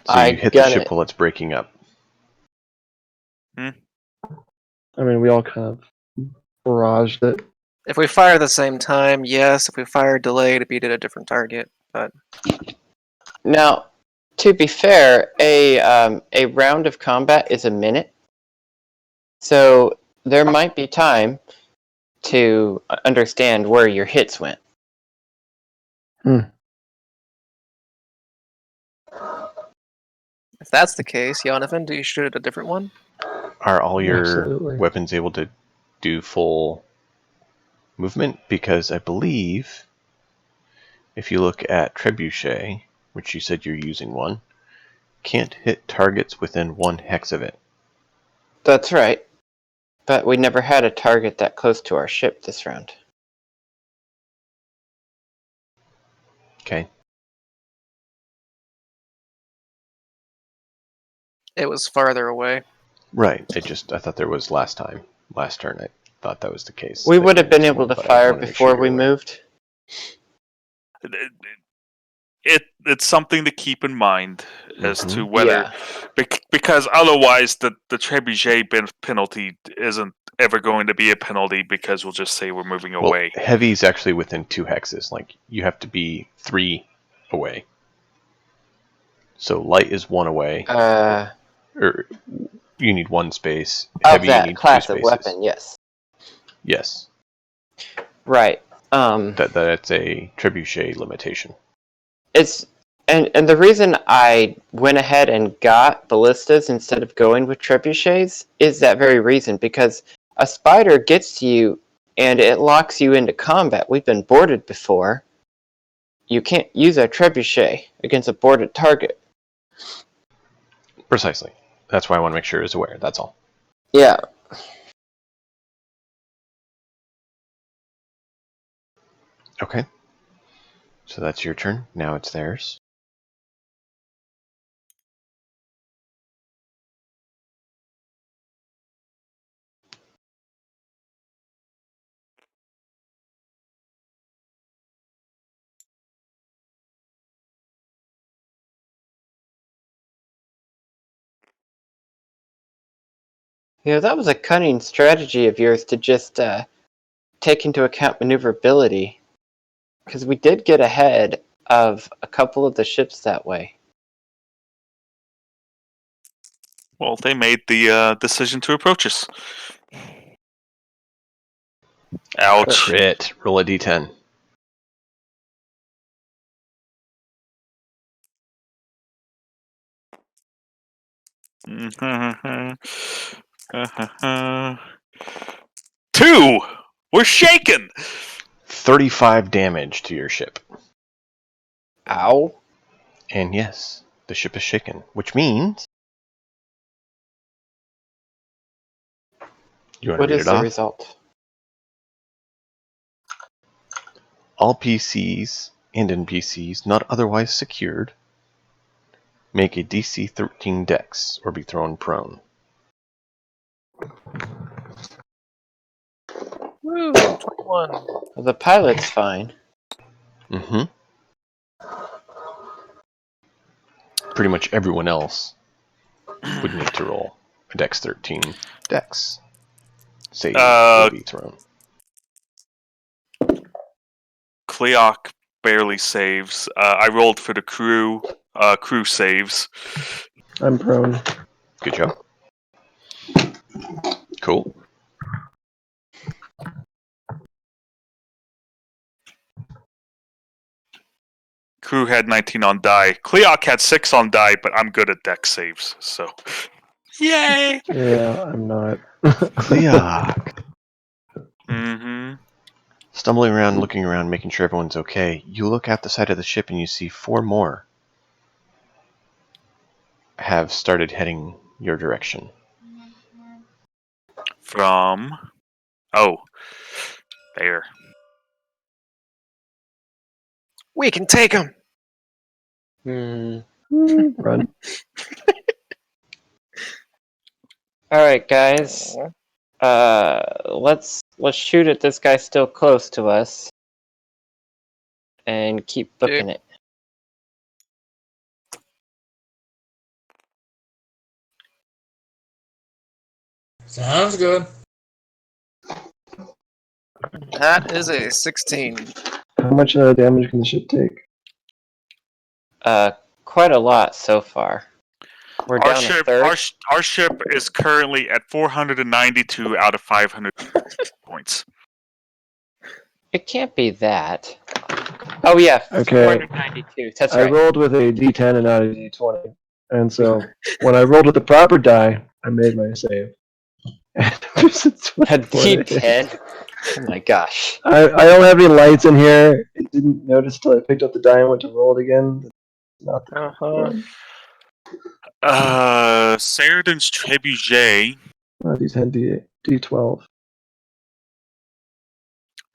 I you hit the gun ship it. while it's breaking up. I mean, we all kind of barraged it. If we fire at the same time, yes. If we fire delayed, it'd be at a different target. But Now, to be fair, a round of combat is a minute, so there might be time to understand where your hits went. if that's the case, Yanovan, do you shoot at a different one? Are all your Absolutely. weapons able to do full movement? Because I believe if you look at Trebuchet, which you said you're using one, can't hit targets within 1 hex of it. That's right, but we never had a target that close to our ship this round. Okay. It was farther away. Right. I thought there was last turn. I thought that was the case. We that would you have been used able one, to but I fire wanted to make sure before you we were aware. moved. It's something to keep in mind as to Mhm. whether, Yeah. because otherwise the trebuchet penalty isn't ever going to be a penalty because we'll just say we're moving Well, away. heavy's actually within 2 hexes. Like, you have to be 3 away. So light is 1 away. Or you need 1 space. Of Heavy, you that need 2 class spaces. of weapon, yes. Yes. Right. That's a trebuchet limitation. It's and the reason I went ahead and got ballistas instead of going with trebuchets is that very reason, because a spider gets to you and it locks you into combat. We've been boarded before. You can't use a trebuchet against a boarded target. Precisely. That's why I want to make sure it's aware. That's all. Yeah. Okay. So that's your turn. Now it's theirs. You know, that was a cunning strategy of yours to just take into account maneuverability, because we did get ahead of a couple of the ships that way. Well, they made the decision to approach us. Ouch. Crit. Roll a d10. Two! We're shaken! 35 damage to your ship. Ow. And yes, the ship is shaken, which means... You want What to read is it the off? result? All PCs and NPCs not otherwise secured make a DC 13 dex or be thrown prone. Woo! 21. Well, the pilot's fine. Mm-hmm. Pretty much everyone else would need to roll a dex 13 dex save or be thrown. Cleoc barely saves. I rolled for the crew. Crew saves. I'm prone. Good job. Cool. Crew had 19 on die. Cleoc had 6 on die, but I'm good at dex saves, so. Yay! Yeah, I'm not. Cleoc. Mm-hmm. Stumbling around, looking around, making sure everyone's okay. You look out the side of the ship and you see 4 more have started heading your direction. From... Oh. There. We can take him. Run. All right, guys. Let's shoot at this guy still close to us, and keep booking it. Sounds good. That is a 16. How much damage can the ship take? Quite a lot so far. We're Our down ship, a third. our ship is currently at 492 out of 500 points. It can't be that. Oh yeah, Okay. 492. That's I right. rolled with a D10 and not a D20, and so when I rolled with the proper die, I made my save. And there's a A 24 to hit. D10. Oh my gosh. I don't have any lights in here. I didn't notice till I picked up the die and went to roll it again. That's not the Uh-huh. Saradin's Trebuchet D10, D12.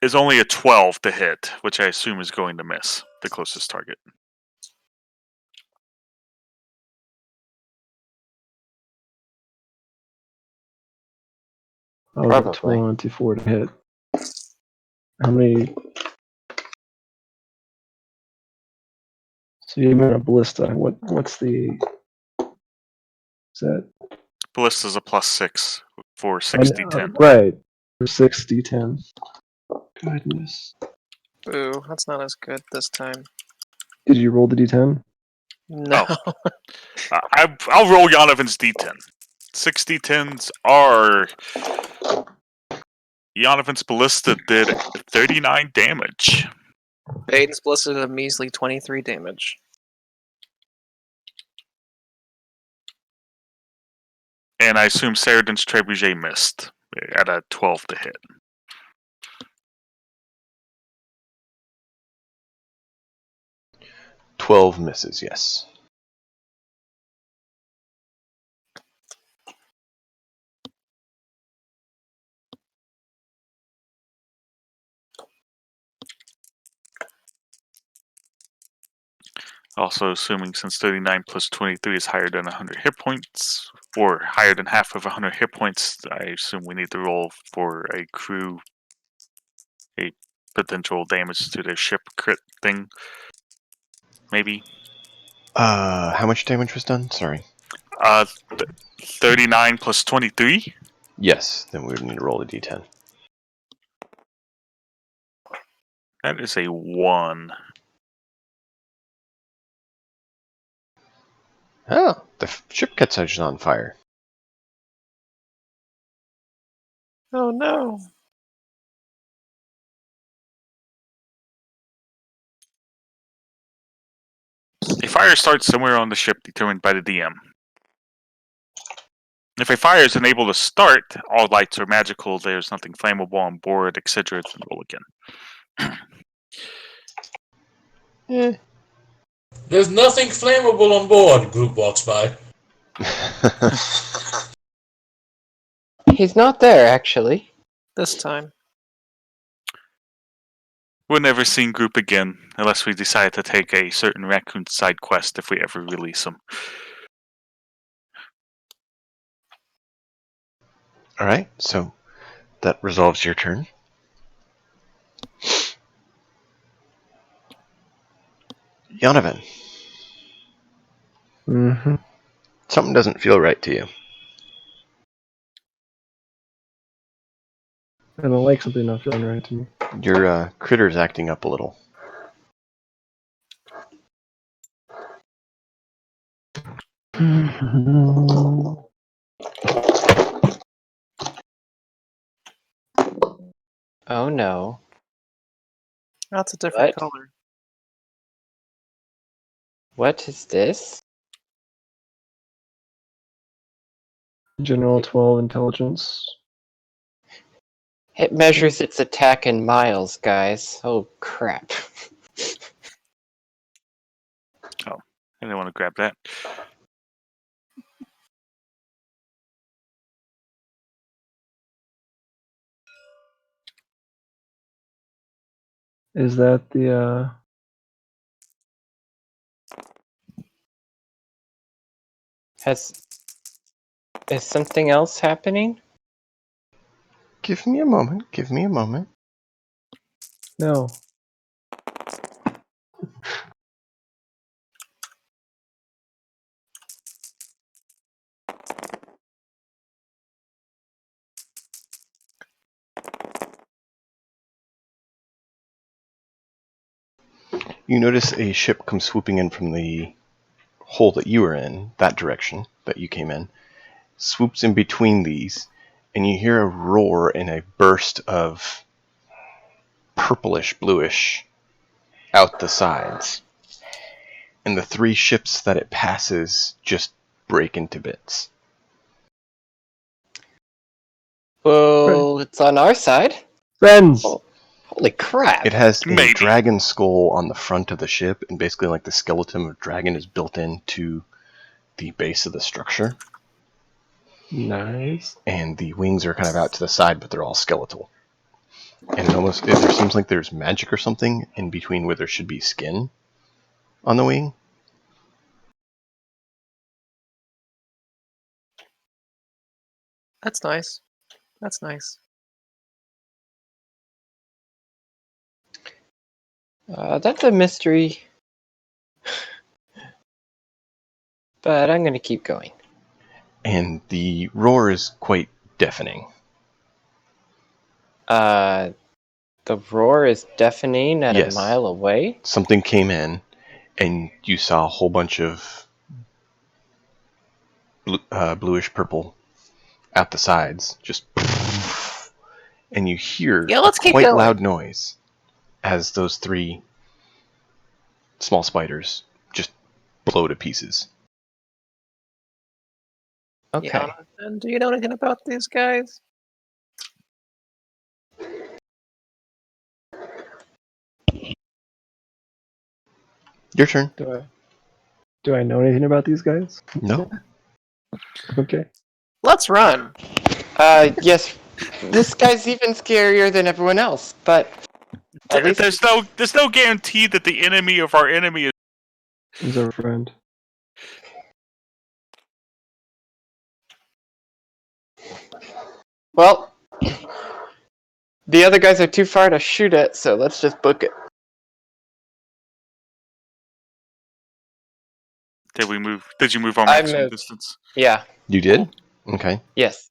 is only a 12 to hit, which I assume is going to miss the closest target. Oh, Probably. 24 to hit. How many? So you mean a ballista? What's the? Is that? Ballista's a +6 for 6d10. Right. For 6 D10. Goodness. Boo, that's not as good this time. Did you roll the D10? No. I'll roll Yonovan's d10. 6 d10s are... Yonovan's Ballista did 39 damage. Baden's Bliss did a measly 23 damage. And I assume Saradin's Trebuchet missed at a 12 to hit. "12 misses, yes. Also assuming since 39 plus 23 is higher than 100 hit points, or higher than half of 100 hit points, I assume we need to roll for a crew, a potential damage to their ship crit thing. Maybe. How much damage was done? Sorry. 39 plus 23? Yes, then we would need to roll a d10. That is a 1. Oh, the ship catches on fire. Oh no. A fire starts somewhere on the ship determined by the DM. If a fire is unable to start, all lights are magical, there's nothing flammable on board, etc. Then roll again. There's nothing flammable on board, Group walks by. He's not there, actually. This time. We're never seen group again unless we decide to take a certain raccoon side quest if we ever release them. All right, so that resolves your turn. Yonovan, Mm-hmm. something doesn't feel right to you. I don't like something not feeling right to me. Your critter's acting up a little. Oh no. That's a different What? color. What is this? General 12 intelligence. It measures its attack in miles, guys. Oh crap. I didn't want to grab that. Is that the Is something else happening? Give me a moment. Give me a moment. no. You notice a ship come swooping in from the hole that you were in, that direction that you came in, swoops in between these, and you hear a roar and a burst of purplish, bluish out the sides. And the three ships that it passes just break into bits. Well, it's on our side. Friends! Oh, holy crap. It has a Maybe. dragon skull on the front of the ship, and basically like the skeleton of a dragon is built into the base of the structure. Nice. And the wings are kind of out to the side, but they're all skeletal. And there seems like there's magic or something in between where there should be skin on the wing. That's nice. That's nice. That's a mystery. But I'm gonna keep going. And the roar is quite deafening. The roar is deafening at Yes. a mile away. Something came in, and you saw a whole bunch of bluish purple at the sides, just, and you hear Yeah, a let's keep quite going. loud noise as those three small spiders just blow to pieces. Okay. Yeah, and do you know anything about these guys? Your turn. Do I know anything about these guys? No. Okay. Let's run. Yes. This guy's even scarier than everyone else, but at least There's no guarantee that the enemy of our enemy is. He's our friend. well, the other guys are too far to shoot at, so let's just book it. Did we move? Did you move our I maximum moved. distance? Yeah. You did? Okay. Yes.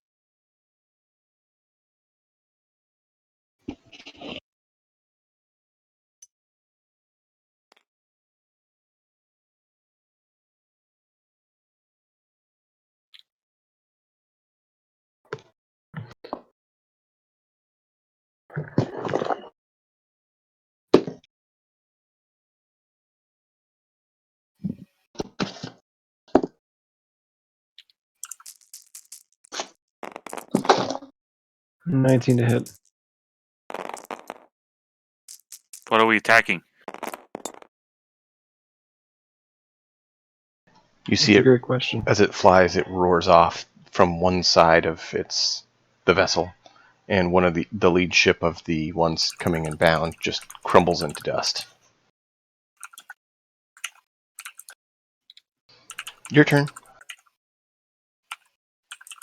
$19 to hit. What are we attacking? You see That's a it great question. as it flies. It roars off from one side of the vessel, and one of the lead ship of the ones coming inbound just crumbles into dust. Your turn.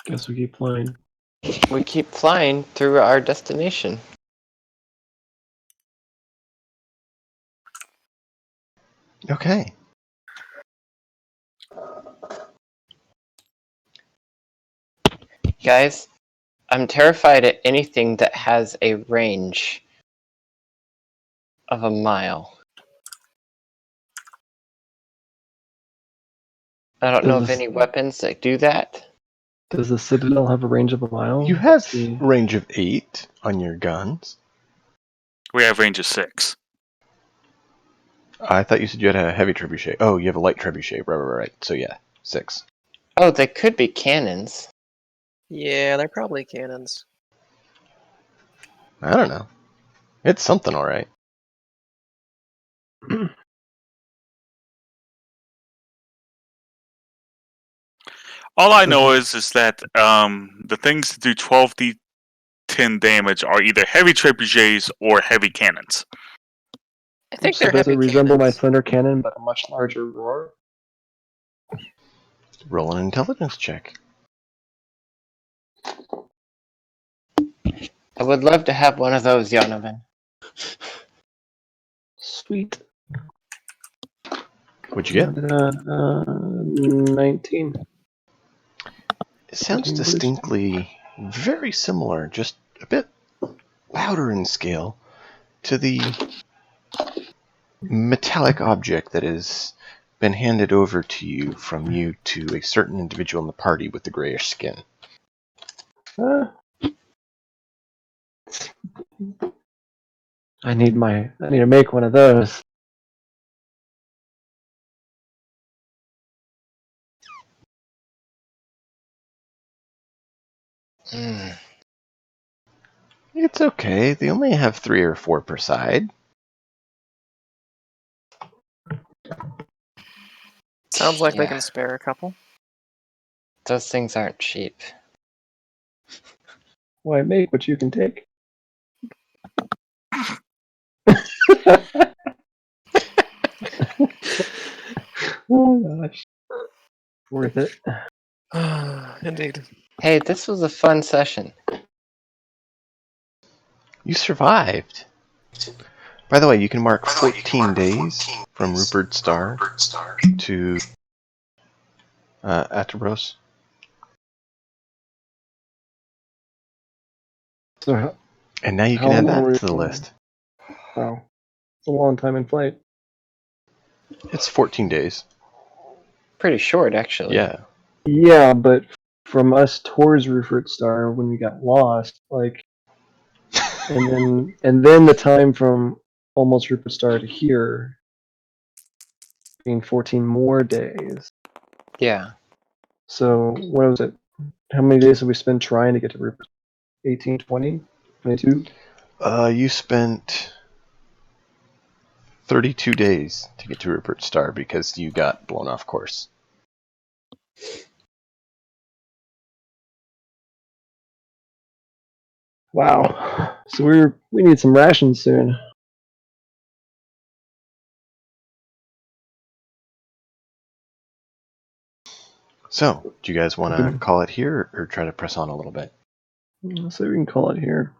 Guess we keep flying. We keep flying through our destination. Okay. Guys, I'm terrified at anything that has a range of a mile. I don't know of any weapons that do that. Does the Citadel have a range of a mile? You have Let's see. range of 8 on your guns. We have range of 6. I thought you said you had a heavy trebuchet. Oh, you have a light trebuchet. Right. So yeah, 6. Oh, they could be cannons. Yeah, they're probably cannons. I don't know. It's something, all right. All I know is that the things that do 12d10 damage are either heavy trebuchets or heavy cannons. I think So they're does heavy it resemble my cannons. thunder cannon, but a much larger roar? Roll an intelligence check. I would love to have one of those, Yonovan. Sweet. What'd you get? 19. It sounds What is- distinctly very similar, just a bit louder in scale, to the metallic object that has been handed over to you from you to a certain individual in the party with the grayish skin. I need to make one of those. Mm. It's okay. They only have 3 or 4 per side. Sounds like they Yeah. can spare a couple. Those things aren't cheap. Why make what you can take? Oh gosh. Worth it. Indeed. Hey, this was a fun session. You survived. By the way, you can mark 14 days from Rupert Star to Ataros. So And now you How can add long that were to the you- list. wow. It's a long time in flight. It's 14 days. Pretty short, actually. Yeah. Yeah, but from us towards Rupert Star when we got lost, like and then the time from almost Rupert Star to here being 14 more days. Yeah. So what was it? How many days did we spend trying to get to Rupert? 18, 20, 22? You spent 32 days to get to Rupert Star because you got blown off course. Wow. So we need some rations soon. So, do you guys want to call it here or try to press on a little bit? So we can call it here.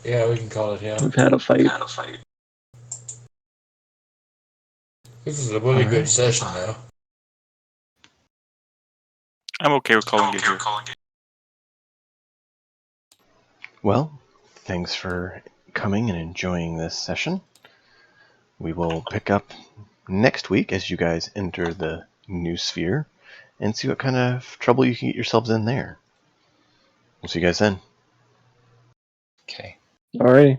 Yeah, we can call it here. We've had a fight. This is a really good Alright. session, though. I'm okay with calling it here. Well, thanks for coming and enjoying this session. We will pick up next week as you guys enter the new sphere and see what kind of trouble you can get yourselves in there. We'll see you guys then. Okay. Alrighty.